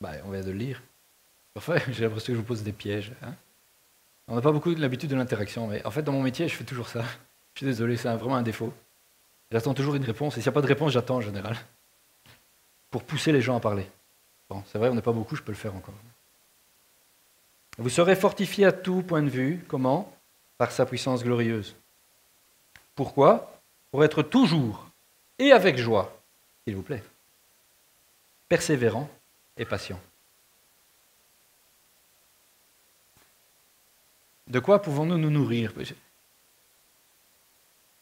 On vient de le lire. Parfois, j'ai l'impression que je vous pose des pièges. Hein. On n'a pas beaucoup l'habitude de l'interaction, mais en fait, dans mon métier, je fais toujours ça. Je suis désolé, c'est vraiment un défaut. J'attends toujours une réponse, et s'il n'y a pas de réponse, j'attends en général. Pour pousser les gens à parler. Bon, c'est vrai, on n'est pas beaucoup, je peux le faire encore. Vous serez fortifiés à tout point de vue. Comment? Par sa puissance glorieuse. Pourquoi? Pour être toujours et avec joie, s'il vous plaît, persévérant et patient. De quoi pouvons-nous nous nourrir?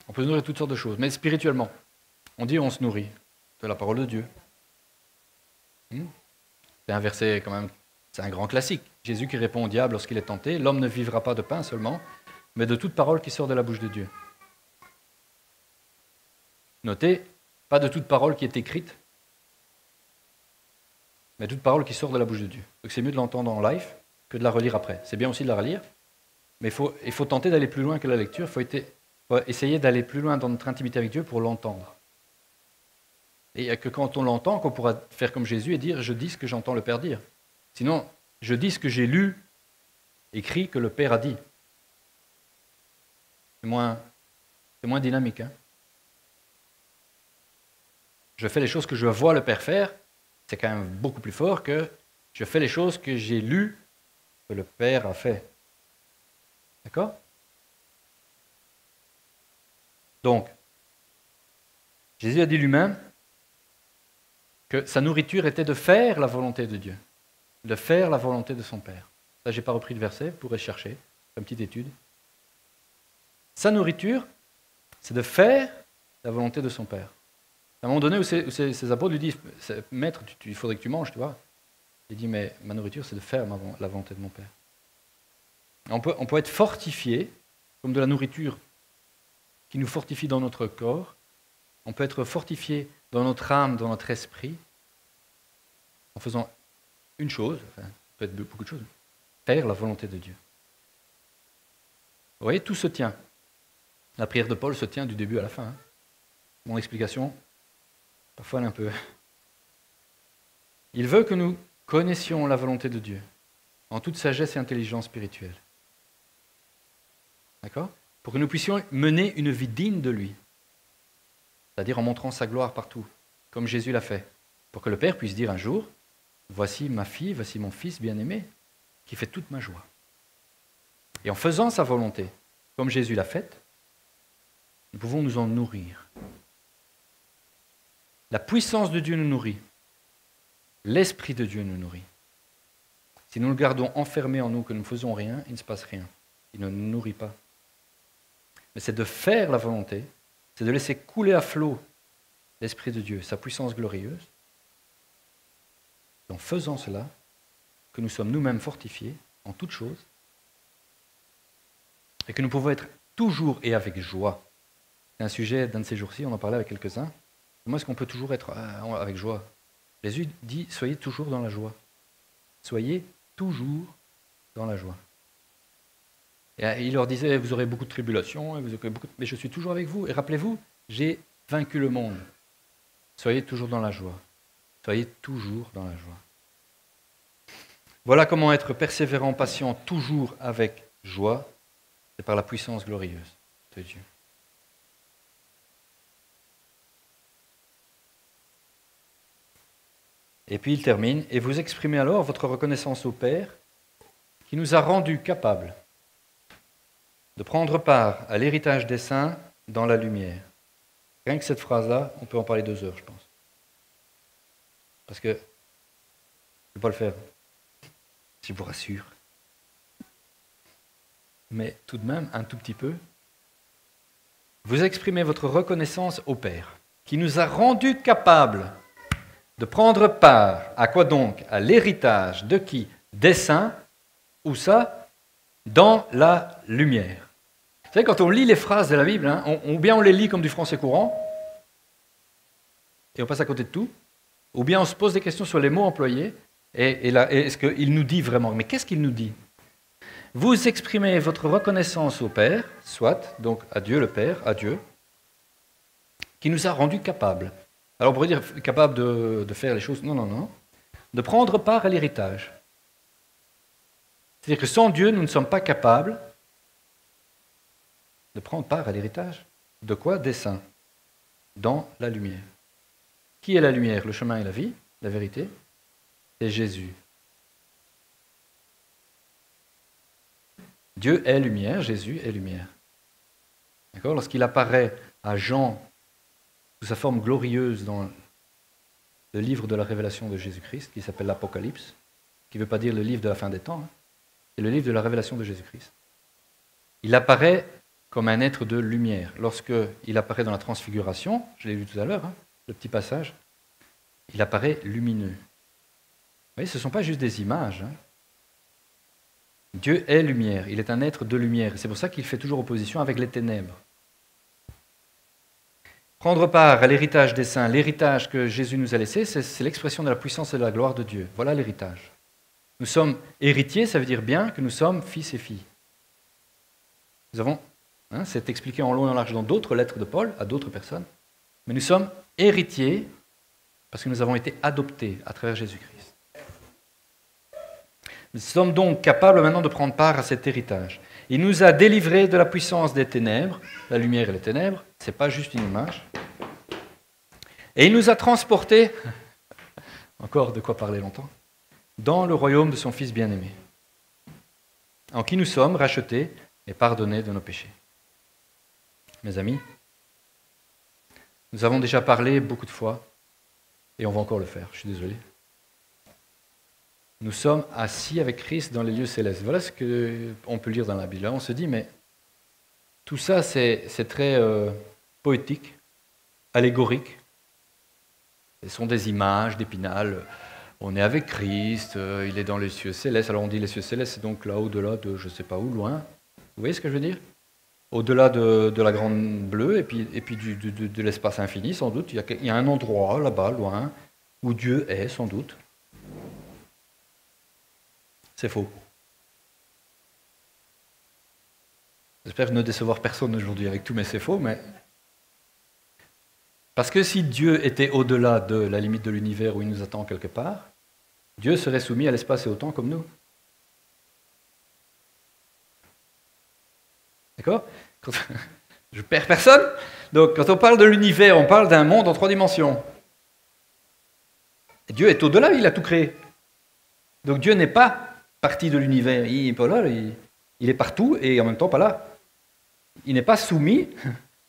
On peut se nourrir de toutes sortes de choses, mais spirituellement, on dit on se nourrit de la parole de Dieu. C'est un verset quand même, c'est un grand classique. Jésus qui répond au diable lorsqu'il est tenté, l'homme ne vivra pas de pain seulement, mais de toute parole qui sort de la bouche de Dieu. Notez, pas de toute parole qui est écrite, mais toute parole qui sort de la bouche de Dieu. Donc c'est mieux de l'entendre en live que de la relire après. C'est bien aussi de la relire, mais il faut tenter d'aller plus loin que la lecture, il faut essayer d'aller plus loin dans notre intimité avec Dieu pour l'entendre. Et il n'y a que quand on l'entend qu'on pourra faire comme Jésus et dire « je dis ce que j'entends le Père dire ». Sinon, je dis ce que j'ai lu, écrit, que le Père a dit. C'est moins dynamique. Hein. Je fais les choses que je vois le Père faire, c'est quand même beaucoup plus fort que je fais les choses que j'ai lues, que le Père a fait. D'accord? Donc, Jésus a dit lui-même que sa nourriture était de faire la volonté de Dieu, de faire la volonté de son Père. Ça, je n'ai pas repris le verset, vous pourrez chercher, une petite étude. Sa nourriture, c'est de faire la volonté de son Père. À un moment donné où ses apôtres lui disent « Maître, il faudrait que tu manges, tu vois ». Il dit « Mais ma nourriture, c'est de faire la volonté de mon Père ». On peut être fortifié, comme de la nourriture qui nous fortifie dans notre corps. On peut être fortifié dans notre âme, dans notre esprit, en faisant une chose, enfin, ça peut être beaucoup de choses, faire la volonté de Dieu. Vous voyez, tout se tient. La prière de Paul se tient du début à la fin. Hein. Mon explication, parfois elle est un peu... Il veut que nous connaissions la volonté de Dieu, en toute sagesse et intelligence spirituelle. D'accord? Pour que nous puissions mener une vie digne de lui. C'est-à-dire en montrant sa gloire partout, comme Jésus l'a fait. Pour que le Père puisse dire un jour, voici ma fille, voici mon fils bien-aimé, qui fait toute ma joie. Et en faisant sa volonté, comme Jésus l'a faite, nous pouvons nous en nourrir. La puissance de Dieu nous nourrit. L'Esprit de Dieu nous nourrit. Si nous le gardons enfermé en nous, que nous ne faisons rien, il ne se passe rien. Il ne nous nourrit pas. mais c'est de faire la volonté, c'est de laisser couler à flot l'Esprit de Dieu, sa puissance glorieuse. En faisant cela, que nous sommes nous-mêmes fortifiés en toutes choses, et que nous pouvons être toujours et avec joie. C'est un sujet d'un de ces jours-ci, on en parlait avec quelques-uns. Comment est-ce qu'on peut toujours être avec joie? Jésus dit, soyez toujours dans la joie. Soyez toujours dans la joie. Et il leur disait, vous aurez beaucoup de tribulations, mais je suis toujours avec vous. Et rappelez-vous, j'ai vaincu le monde. Soyez toujours dans la joie. Soyez toujours dans la joie. Voilà comment être persévérant, patient, toujours avec joie. C'est par la puissance glorieuse de Dieu. Et puis il termine, et vous exprimez alors votre reconnaissance au Père, qui nous a rendus capables de prendre part à l'héritage des saints dans la lumière. Rien que cette phrase-là, on peut en parler 2 heures, je pense. Parce que je ne vais pas le faire, je vous rassure. Mais tout de même, un tout petit peu, vous exprimez votre reconnaissance au Père, qui nous a rendus capables de prendre part, à quoi donc? À l'héritage de qui? Des saints, où ça? Dans la lumière. Vous savez, quand on lit les phrases de la Bible, ou bien on les lit comme du français courant, et on passe à côté de tout, ou bien on se pose des questions sur les mots employés, et est-ce qu'il nous dit vraiment? Mais qu'est-ce qu'il nous dit? Vous exprimez votre reconnaissance au Père, soit, donc à Dieu le Père, à Dieu, qui nous a rendus capables. Alors on pourrait dire capable de faire les choses, non, de prendre part à l'héritage. C'est-à-dire que sans Dieu, nous ne sommes pas capables de prendre part à l'héritage. De quoi? Des saints, dans la lumière. Qui est la lumière? Le chemin et la vie, la vérité? C'est Jésus. Dieu est lumière, Jésus est lumière. D'accord? Lorsqu'il apparaît à Jean sous sa forme glorieuse dans le livre de la révélation de Jésus-Christ, qui s'appelle l'Apocalypse, qui ne veut pas dire le livre de la fin des temps, c'est le livre de la révélation de Jésus-Christ. Il apparaît comme un être de lumière. Lorsqu'il apparaît dans la transfiguration, je l'ai vu tout à l'heure, le petit passage, il apparaît lumineux. Vous voyez, ce ne sont pas juste des images. Dieu est lumière, il est un être de lumière. C'est pour ça qu'il fait toujours opposition avec les ténèbres. Prendre part à l'héritage des saints, l'héritage que Jésus nous a laissé, c'est l'expression de la puissance et de la gloire de Dieu. Voilà l'héritage. Nous sommes héritiers, ça veut dire bien que nous sommes fils et filles. Nous avons, c'est expliqué en long et en large dans d'autres lettres de Paul, à d'autres personnes, mais nous sommes héritiers parce que nous avons été adoptés à travers Jésus-Christ. Nous sommes donc capables maintenant de prendre part à cet héritage. Il nous a délivrés de la puissance des ténèbres, la lumière et les ténèbres, ce n'est pas juste une image. Et il nous a transportés, encore de quoi parler longtemps, dans le royaume de son Fils bien-aimé, en qui nous sommes rachetés et pardonnés de nos péchés. Mes amis, nous avons déjà parlé beaucoup de fois, et on va encore le faire, je suis désolé. Nous sommes assis avec Christ dans les lieux célestes. Voilà ce qu'on peut lire dans la Bible. Là, on se dit, mais tout ça, c'est très poétique, allégorique. Ce sont des images d'Épinal. On est avec Christ, il est dans les cieux célestes. Alors on dit les cieux célestes, c'est donc là au-delà de je ne sais pas où, loin. Vous voyez ce que je veux dire? Au-delà de la grande bleue et puis de l'espace infini, sans doute. Il y a un endroit là-bas, loin, où Dieu est, sans doute. C'est faux. J'espère ne décevoir personne aujourd'hui avec tout, mais c'est faux. Mais parce que si Dieu était au-delà de la limite de l'univers où il nous attend quelque part, Dieu serait soumis à l'espace et au temps comme nous. D'accord? Je perds personne. Donc quand on parle de l'univers, on parle d'un monde en 3 dimensions. Et Dieu est au-delà, il a tout créé. Donc Dieu n'est pas partie de l'univers, il n'est pas là, il est partout et en même temps pas là. Il n'est pas soumis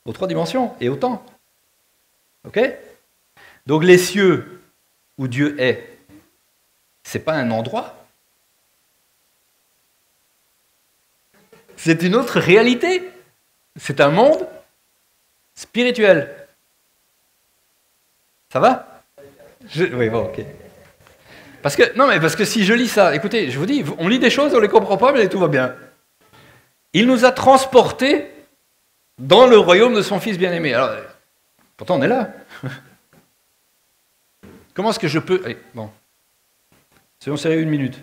aux 3 dimensions et au temps. Ok? Donc les cieux où Dieu est, c'est pas un endroit. C'est une autre réalité. C'est un monde spirituel. Ça va? Oui, bon, ok. Parce que si je lis ça, écoutez, je vous dis, on lit des choses, on ne les comprend pas, mais tout va bien. Il nous a transportés dans le royaume de son Fils bien-aimé. Alors, pourtant, on est là. Comment est-ce que je peux... Allez, bon. Soyons sérieux une minute.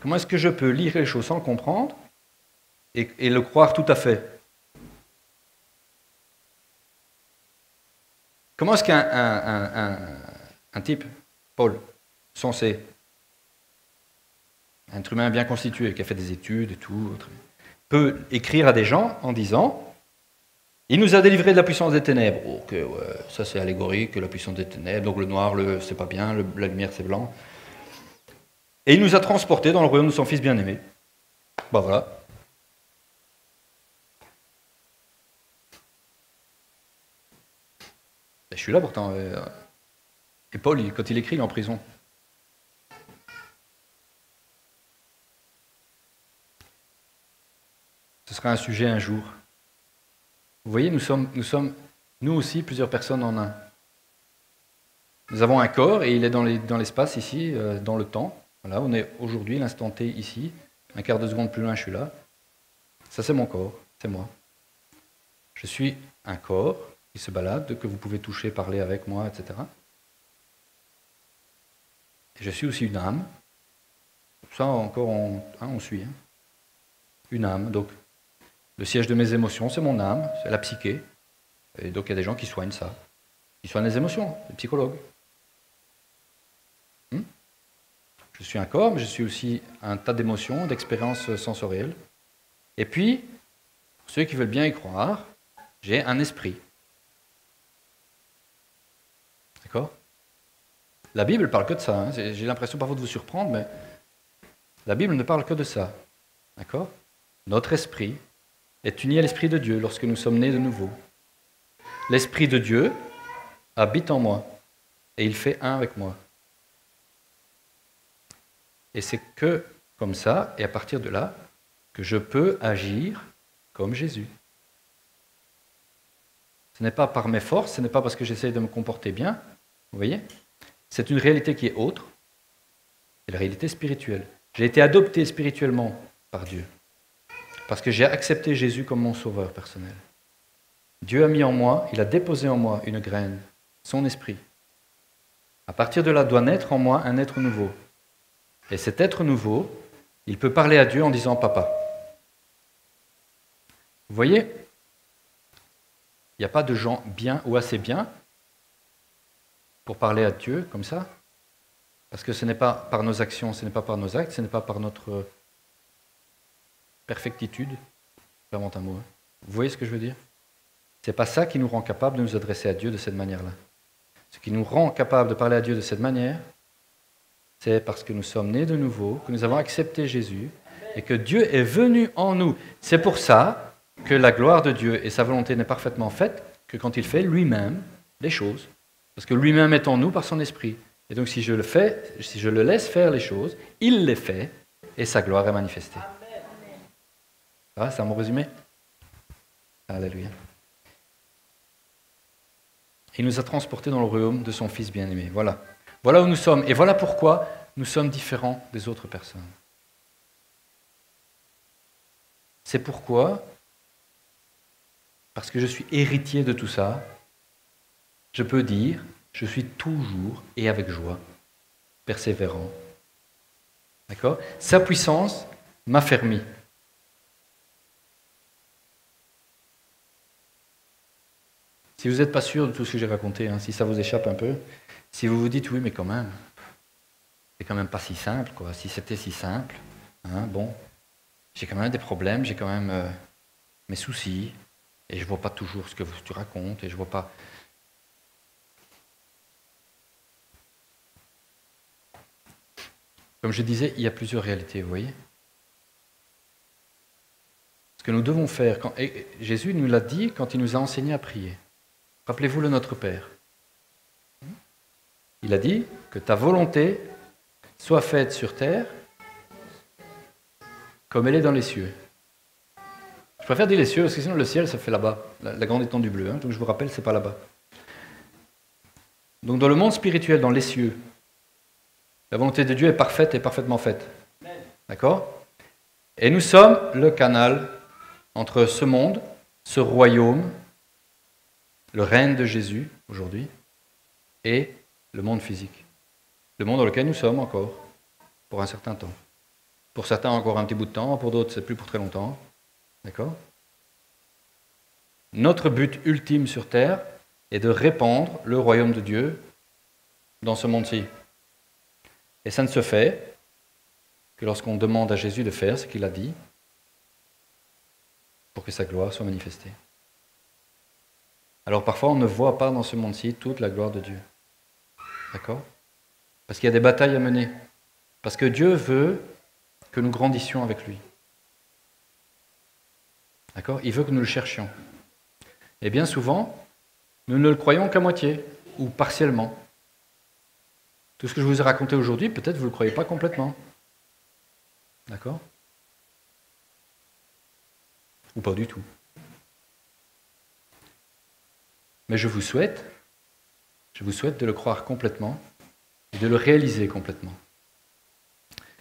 Comment est-ce que je peux lire les choses sans le comprendre et le croire tout à fait? Comment est-ce qu'un type, Paul, censé, un être humain bien constitué, qui a fait des études et tout, peut écrire à des gens en disant « Il nous a délivrés de la puissance des ténèbres. » Ok, ouais, ça c'est allégorique, la puissance des ténèbres, donc le noir, c'est pas bien, la lumière c'est blanc. Et il nous a transportés dans le royaume de son Fils bien-aimé. Ben voilà. Je suis là pourtant. Et Paul, quand il écrit, il est en prison. Ce sera un sujet un jour. Vous voyez, nous sommes, nous aussi, plusieurs personnes en un. Nous avons un corps et il est dans l'espace ici, dans le temps. Voilà, on est aujourd'hui, l'instant T ici. Un quart de seconde plus loin, je suis là. Ça, c'est mon corps, c'est moi. Je suis un corps qui se balade, que vous pouvez toucher, parler avec moi, etc. Et je suis aussi une âme. Ça, encore, on suit. Hein. Une âme, donc le siège de mes émotions, c'est mon âme, c'est la psyché. Et donc il y a des gens qui soignent ça. Qui soignent les émotions, les psychologues. Je suis un corps, mais je suis aussi un tas d'émotions, d'expériences sensorielles. Et puis, pour ceux qui veulent bien y croire, j'ai un esprit. D'accord? La Bible ne parle que de ça. Hein. J'ai l'impression parfois de vous surprendre, mais la Bible ne parle que de ça. D'accord? Notre esprit est uni à l'Esprit de Dieu lorsque nous sommes nés de nouveau. L'Esprit de Dieu habite en moi et il fait un avec moi. Et c'est que comme ça, et à partir de là, que je peux agir comme Jésus. Ce n'est pas par mes forces, ce n'est pas parce que j'essaie de me comporter bien, vous voyez? C'est une réalité qui est autre, c'est la réalité spirituelle. J'ai été adopté spirituellement par Dieu, parce que j'ai accepté Jésus comme mon sauveur personnel. Dieu a mis en moi, il a déposé en moi une graine, son esprit. À partir de là, doit naître en moi un être nouveau. Et cet être nouveau, il peut parler à Dieu en disant « Papa ». Vous voyez, il n'y a pas de gens bien ou assez bien pour parler à Dieu comme ça, parce que ce n'est pas par nos actions, ce n'est pas par nos actes, ce n'est pas par notre perfectitude. J'invente un mot. Hein. Vous voyez ce que je veux dire? Ce n'est pas ça qui nous rend capable de nous adresser à Dieu de cette manière-là. Ce qui nous rend capable de parler à Dieu de cette manière, c'est parce que nous sommes nés de nouveau, que nous avons accepté Jésus et que Dieu est venu en nous. C'est pour ça que la gloire de Dieu et sa volonté n'est parfaitement faite que quand il fait lui-même les choses. Parce que lui-même est en nous par son esprit. Et donc si je le laisse faire les choses, il les fait et sa gloire est manifestée. Ça va, c'est un bon résumé? Alléluia. Il nous a transportés dans le royaume de son Fils bien-aimé. Voilà. Voilà où nous sommes. Et voilà pourquoi nous sommes différents des autres personnes. C'est pourquoi, parce que je suis héritier de tout ça, je peux dire, je suis toujours et avec joie, persévérant. D'accord? Sa puissance m'a fermi. Si vous n'êtes pas sûr de tout ce que j'ai raconté, hein, si ça vous échappe un peu, si vous vous dites oui, mais quand même, c'est quand même pas si simple, quoi. Si c'était si simple, hein, bon, j'ai quand même des problèmes, j'ai quand même mes soucis, et je vois pas toujours ce que tu racontes, et je vois pas. Comme je disais, il y a plusieurs réalités, vous voyez. Ce que nous devons faire, et Jésus nous l'a dit quand il nous a enseigné à prier. Rappelez-vous le Notre Père. Il a dit que ta volonté soit faite sur terre comme elle est dans les cieux. Je préfère dire les cieux, parce que sinon le ciel, ça fait là-bas, la grande étendue bleue. Hein. Donc je vous rappelle, c'est pas là-bas. Donc dans le monde spirituel, dans les cieux, la volonté de Dieu est parfaite et parfaitement faite. D'accord ? Et nous sommes le canal entre ce monde, ce royaume, le règne de Jésus aujourd'hui, et le monde physique. Le monde dans lequel nous sommes encore, pour un certain temps. Pour certains encore un petit bout de temps, pour d'autres c'est plus pour très longtemps. D'accord ? Notre but ultime sur terre est de répandre le royaume de Dieu dans ce monde-ci. Et ça ne se fait que lorsqu'on demande à Jésus de faire ce qu'il a dit pour que sa gloire soit manifestée. Alors parfois on ne voit pas dans ce monde-ci toute la gloire de Dieu. D'accord ? Parce qu'il y a des batailles à mener. Parce que Dieu veut que nous grandissions avec lui. D'accord ? Il veut que nous le cherchions. Et bien souvent, nous ne le croyons qu'à moitié ou partiellement. Tout ce que je vous ai raconté aujourd'hui, peut-être vous ne le croyez pas complètement. D'accord ? Ou pas du tout. Mais je vous souhaite de le croire complètement et de le réaliser complètement.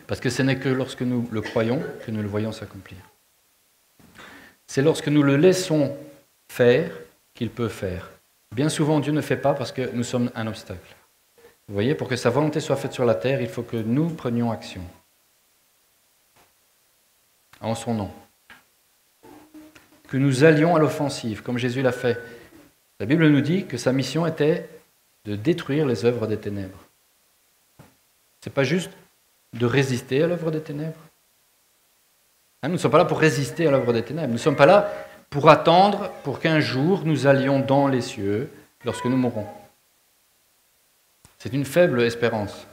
Parce que ce n'est que lorsque nous le croyons que nous le voyons s'accomplir. C'est lorsque nous le laissons faire qu'il peut faire. Bien souvent, Dieu ne fait pas parce que nous sommes un obstacle. Vous voyez, pour que sa volonté soit faite sur la terre, il faut que nous prenions action. En son nom. Que nous allions à l'offensive, comme Jésus l'a fait. La Bible nous dit que sa mission était de détruire les œuvres des ténèbres. Ce n'est pas juste de résister à l'œuvre des ténèbres. Nous ne sommes pas là pour résister à l'œuvre des ténèbres. Nous ne sommes pas là pour attendre pour qu'un jour nous allions dans les cieux lorsque nous mourrons. C'est une faible espérance.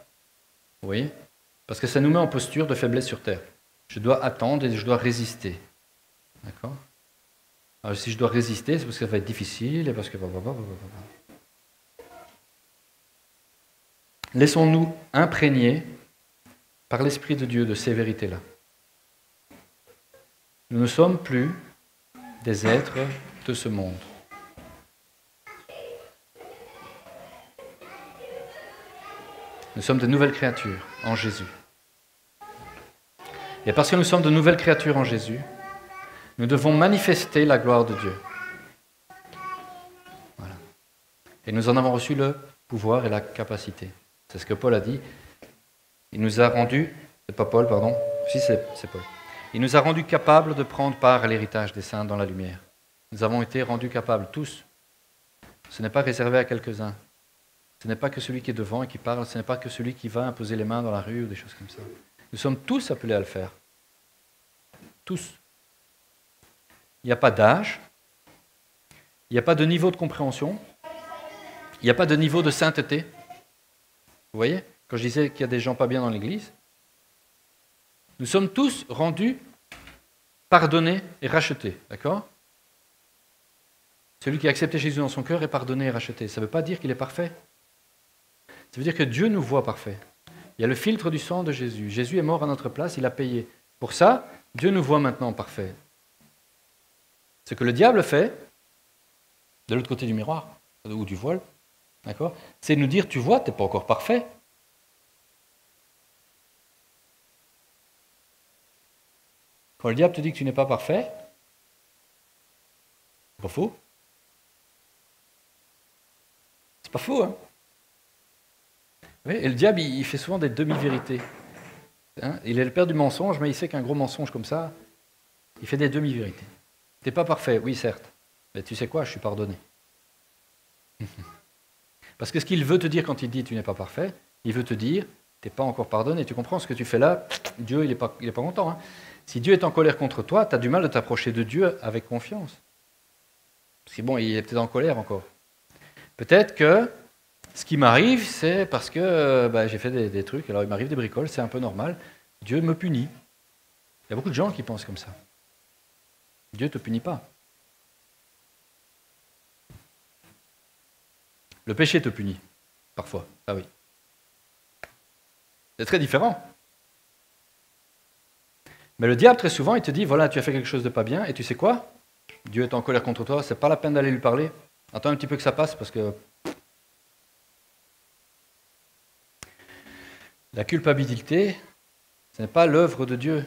Vous voyez ? Parce que ça nous met en posture de faiblesse sur terre. Je dois attendre et je dois résister. D'accord ? Alors si je dois résister, c'est parce que ça va être difficile et parce que... Laissons-nous imprégner par l'Esprit de Dieu de ces vérités-là. Nous ne sommes plus des êtres de ce monde. Nous sommes de nouvelles créatures en Jésus. Et parce que nous sommes de nouvelles créatures en Jésus, nous devons manifester la gloire de Dieu. Voilà. Et nous en avons reçu le pouvoir et la capacité. C'est ce que Paul a dit. Il nous a rendus, c'est pas Paul, pardon, si c'est Paul. Il nous a rendus capables de prendre part à l'héritage des saints dans la lumière. Nous avons été rendus capables, tous. Ce n'est pas réservé à quelques-uns. Ce n'est pas que celui qui est devant et qui parle, ce n'est pas que celui qui va imposer les mains dans la rue ou des choses comme ça. Nous sommes tous appelés à le faire. Tous. Il n'y a pas d'âge, il n'y a pas de niveau de compréhension, il n'y a pas de niveau de sainteté. Vous voyez ? Quand je disais qu'il y a des gens pas bien dans l'Église, nous sommes tous rendus, pardonnés et rachetés. D'accord ? Celui qui a accepté Jésus dans son cœur est pardonné et racheté. Ça ne veut pas dire qu'il est parfait. Ça veut dire que Dieu nous voit parfait. Il y a le filtre du sang de Jésus. Jésus est mort à notre place, il a payé. Pour ça, Dieu nous voit maintenant parfait. Ce que le diable fait, de l'autre côté du miroir, ou du voile, d'accord, c'est nous dire, tu vois, tu n'es pas encore parfait. Quand le diable te dit que tu n'es pas parfait, c'est pas faux. C'est pas faux, hein. Oui, et le diable, il fait souvent des demi-vérités. Hein, il est le père du mensonge, mais il sait qu'un gros mensonge comme ça, il fait des demi-vérités. Tu n'es pas parfait, oui certes, mais tu sais quoi, je suis pardonné. Parce que ce qu'il veut te dire quand il dit tu n'es pas parfait, il veut te dire tu n'es pas encore pardonné. Tu comprends ce que tu fais là? Dieu, il n'est pas content. Hein. Si Dieu est en colère contre toi, tu as du mal de t'approcher de Dieu avec confiance. Parce que bon, il est peut-être en colère encore. Peut-être que ce qui m'arrive, c'est parce que j'ai fait des trucs, alors il m'arrive des bricoles, c'est un peu normal. Dieu me punit. Il y a beaucoup de gens qui pensent comme ça. Dieu ne te punit pas. Le péché te punit, parfois. Ah oui. C'est très différent. Mais le diable, très souvent, il te dit, voilà, tu as fait quelque chose de pas bien, et tu sais quoi? Dieu est en colère contre toi, c'est pas la peine d'aller lui parler. Attends un petit peu que ça passe, parce que la culpabilité, ce n'est pas l'œuvre de Dieu.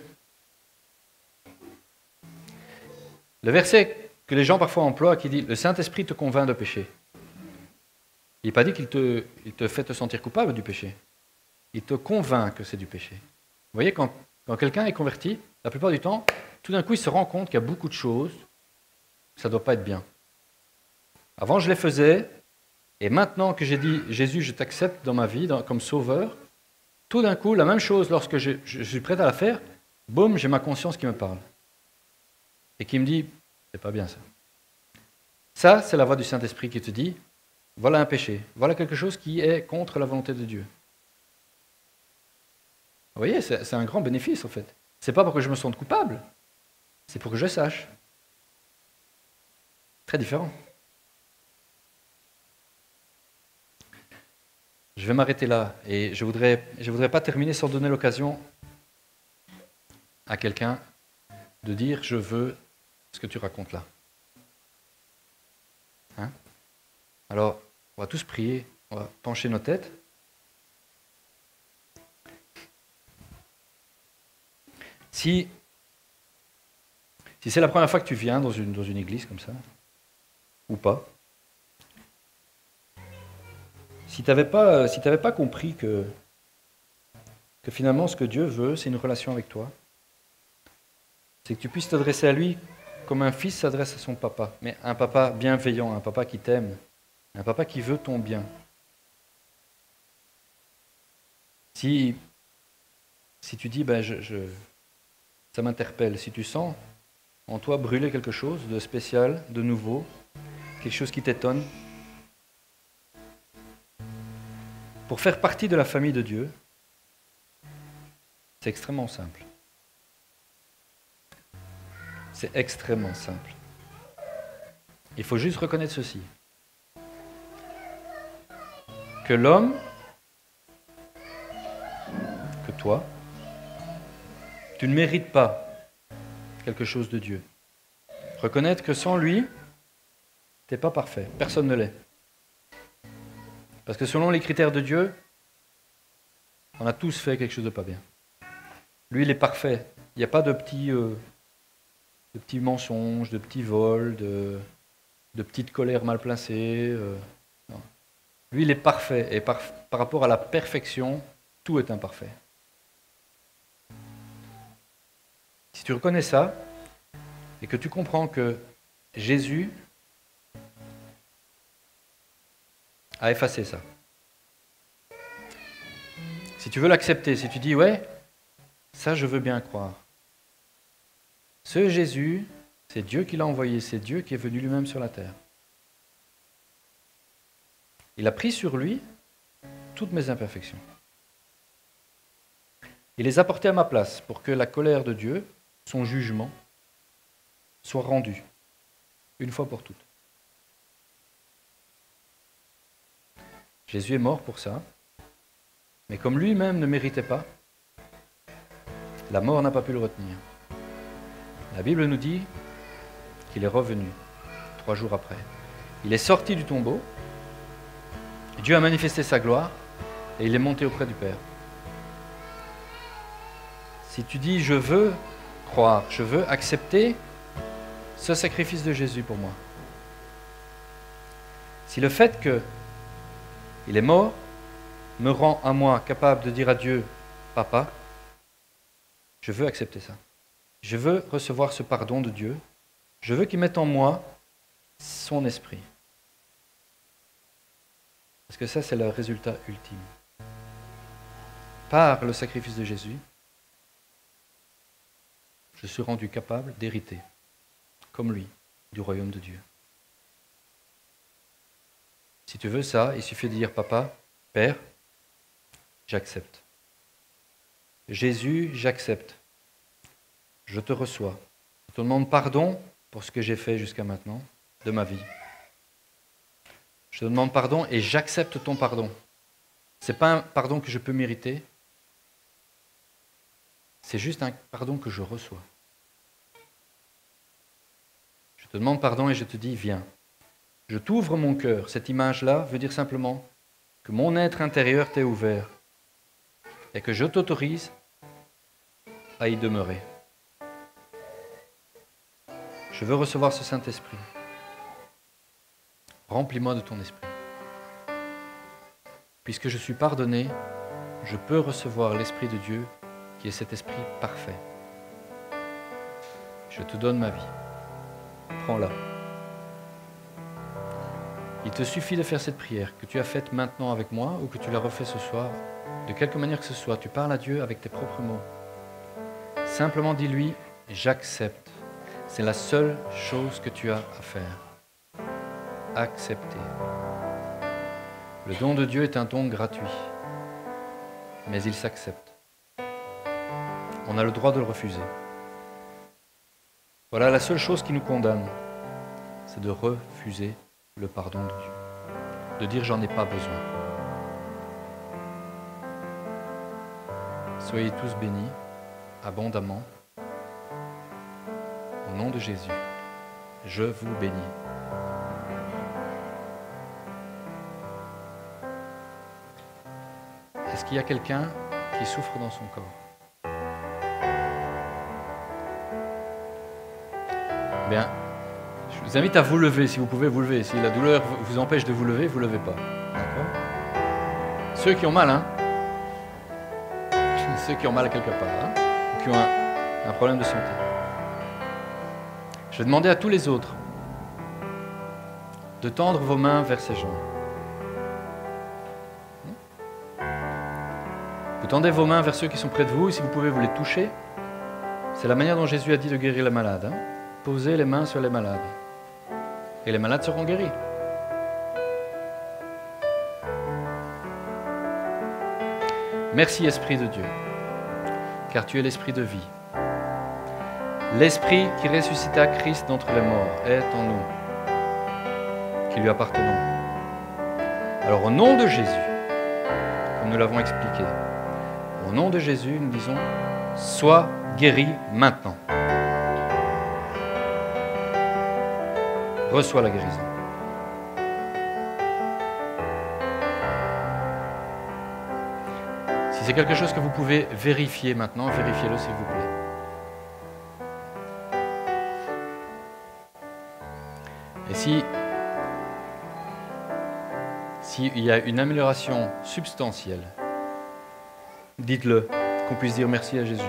Le verset que les gens parfois emploient, qui dit « Le Saint-Esprit te convainc de péché », il n'est pas dit qu'il te fait te sentir coupable du péché. Il te convainc que c'est du péché. Vous voyez, quand quelqu'un est converti, la plupart du temps, tout d'un coup, il se rend compte qu'il y a beaucoup de choses, ça ne doit pas être bien. Avant, je les faisais, et maintenant que j'ai dit « Jésus, je t'accepte dans ma vie comme sauveur », tout d'un coup, la même chose, lorsque je suis prêt à la faire, boum, j'ai ma conscience qui me parle. Et qui me dit « C'est pas bien ça ». Ça, c'est la voix du Saint-Esprit qui te dit « Voilà un péché, voilà quelque chose qui est contre la volonté de Dieu ». Vous voyez, c'est un grand bénéfice en fait. C'est pas pour que je me sente coupable, c'est pour que je sache. Très différent. Je vais m'arrêter là et je voudrais pas terminer sans donner l'occasion à quelqu'un de dire je veux ce que tu racontes là. Hein? Alors, on va tous prier, on va pencher nos têtes. Si c'est la première fois que tu viens dans une église comme ça, ou pas, si tu n'avais pas compris que finalement ce que Dieu veut, c'est une relation avec toi, c'est que tu puisses t'adresser à lui comme un fils s'adresse à son papa, mais un papa bienveillant, un papa qui t'aime, un papa qui veut ton bien. Si tu dis, ça m'interpelle, si tu sens en toi brûler quelque chose de spécial, de nouveau, quelque chose qui t'étonne, pour faire partie de la famille de Dieu, c'est extrêmement simple. C'est extrêmement simple. Il faut juste reconnaître ceci. Que l'homme, que toi, tu ne mérites pas quelque chose de Dieu. Reconnaître que sans lui, tu n'es pas parfait. Personne ne l'est. Parce que selon les critères de Dieu, on a tous fait quelque chose de pas bien. Lui, il est parfait. Il n'y a pas de petits mensonges, de petits vols, de petites colères mal placées. Non. Lui, il est parfait. Et par rapport à la perfection, tout est imparfait. Si tu reconnais ça, et que tu comprends que Jésus a effacé ça. Si tu veux l'accepter, si tu dis, ouais, ça je veux bien croire. Ce Jésus, c'est Dieu qui l'a envoyé, c'est Dieu qui est venu lui-même sur la terre. Il a pris sur lui toutes mes imperfections. Il les a portées à ma place pour que la colère de Dieu, son jugement, soit rendu, une fois pour toutes. Jésus est mort pour ça, mais comme lui-même ne méritait pas, la mort n'a pas pu le retenir. La Bible nous dit qu'il est revenu 3 jours après. Il est sorti du tombeau, Dieu a manifesté sa gloire, et il est monté auprès du Père. Si tu dis « je veux croire, je veux accepter », ce sacrifice de Jésus pour moi. Si le fait qu'il est mort me rend à moi capable de dire à Dieu, Papa, je veux accepter ça. Je veux recevoir ce pardon de Dieu. Je veux qu'il mette en moi son esprit. Parce que ça, c'est le résultat ultime. Par le sacrifice de Jésus, je suis rendu capable d'hériter, comme lui, du royaume de Dieu. Si tu veux ça, il suffit de dire, Papa, Père, j'accepte. Jésus, j'accepte. Je te reçois. Je te demande pardon pour ce que j'ai fait jusqu'à maintenant de ma vie. Je te demande pardon et j'accepte ton pardon. Ce n'est pas un pardon que je peux mériter. c'est juste un pardon que je reçois. Je te demande pardon et je te dis, viens. Je t'ouvre mon cœur. Cette image-là veut dire simplement que mon être intérieur t'est ouvert et que je t'autorise à y demeurer. Je veux recevoir ce Saint-Esprit. Remplis-moi de ton esprit. Puisque je suis pardonné, je peux recevoir l'Esprit de Dieu qui est cet Esprit parfait. Je te donne ma vie. Prends-la. Il te suffit de faire cette prière que tu as faite maintenant avec moi ou que tu la refais ce soir. De quelque manière que ce soit, tu parles à Dieu avec tes propres mots. Simplement dis-lui, j'accepte. C'est la seule chose que tu as à faire. Accepter. Le don de Dieu est un don gratuit, mais il s'accepte. On a le droit de le refuser. Voilà la seule chose qui nous condamne, c'est de refuser le pardon de Dieu. De dire j'en ai pas besoin. Soyez tous bénis, abondamment. Au nom de Jésus, je vous bénis. Est-ce qu'il y a quelqu'un qui souffre dans son corps? Bien, je vous invite à vous lever, si vous pouvez vous lever. Si la douleur vous empêche de vous lever, vous ne levez pas. D'accord? Ceux qui ont mal, hein? Ceux qui ont mal quelque part, hein? Ou qui ont un problème de santé. Je vais demander à tous les autres de tendre vos mains vers ces gens. Vous tendez vos mains vers ceux qui sont près de vous, et si vous pouvez vous les toucher, c'est la manière dont Jésus a dit de guérir les malades. Hein? Posez les mains sur les malades. Et les malades seront guéris. Merci Esprit de Dieu, car tu es l'Esprit de vie. L'Esprit qui ressuscita Christ d'entre les morts est en nous, qui lui appartenons. Alors au nom de Jésus, comme nous l'avons expliqué, au nom de Jésus, nous disons, sois guéri maintenant. Reçois la guérison. Si c'est quelque chose que vous pouvez vérifier maintenant, vérifiez-le s'il vous plaît. Et s'il y a une amélioration substantielle, dites-le, qu'on puisse dire merci à Jésus.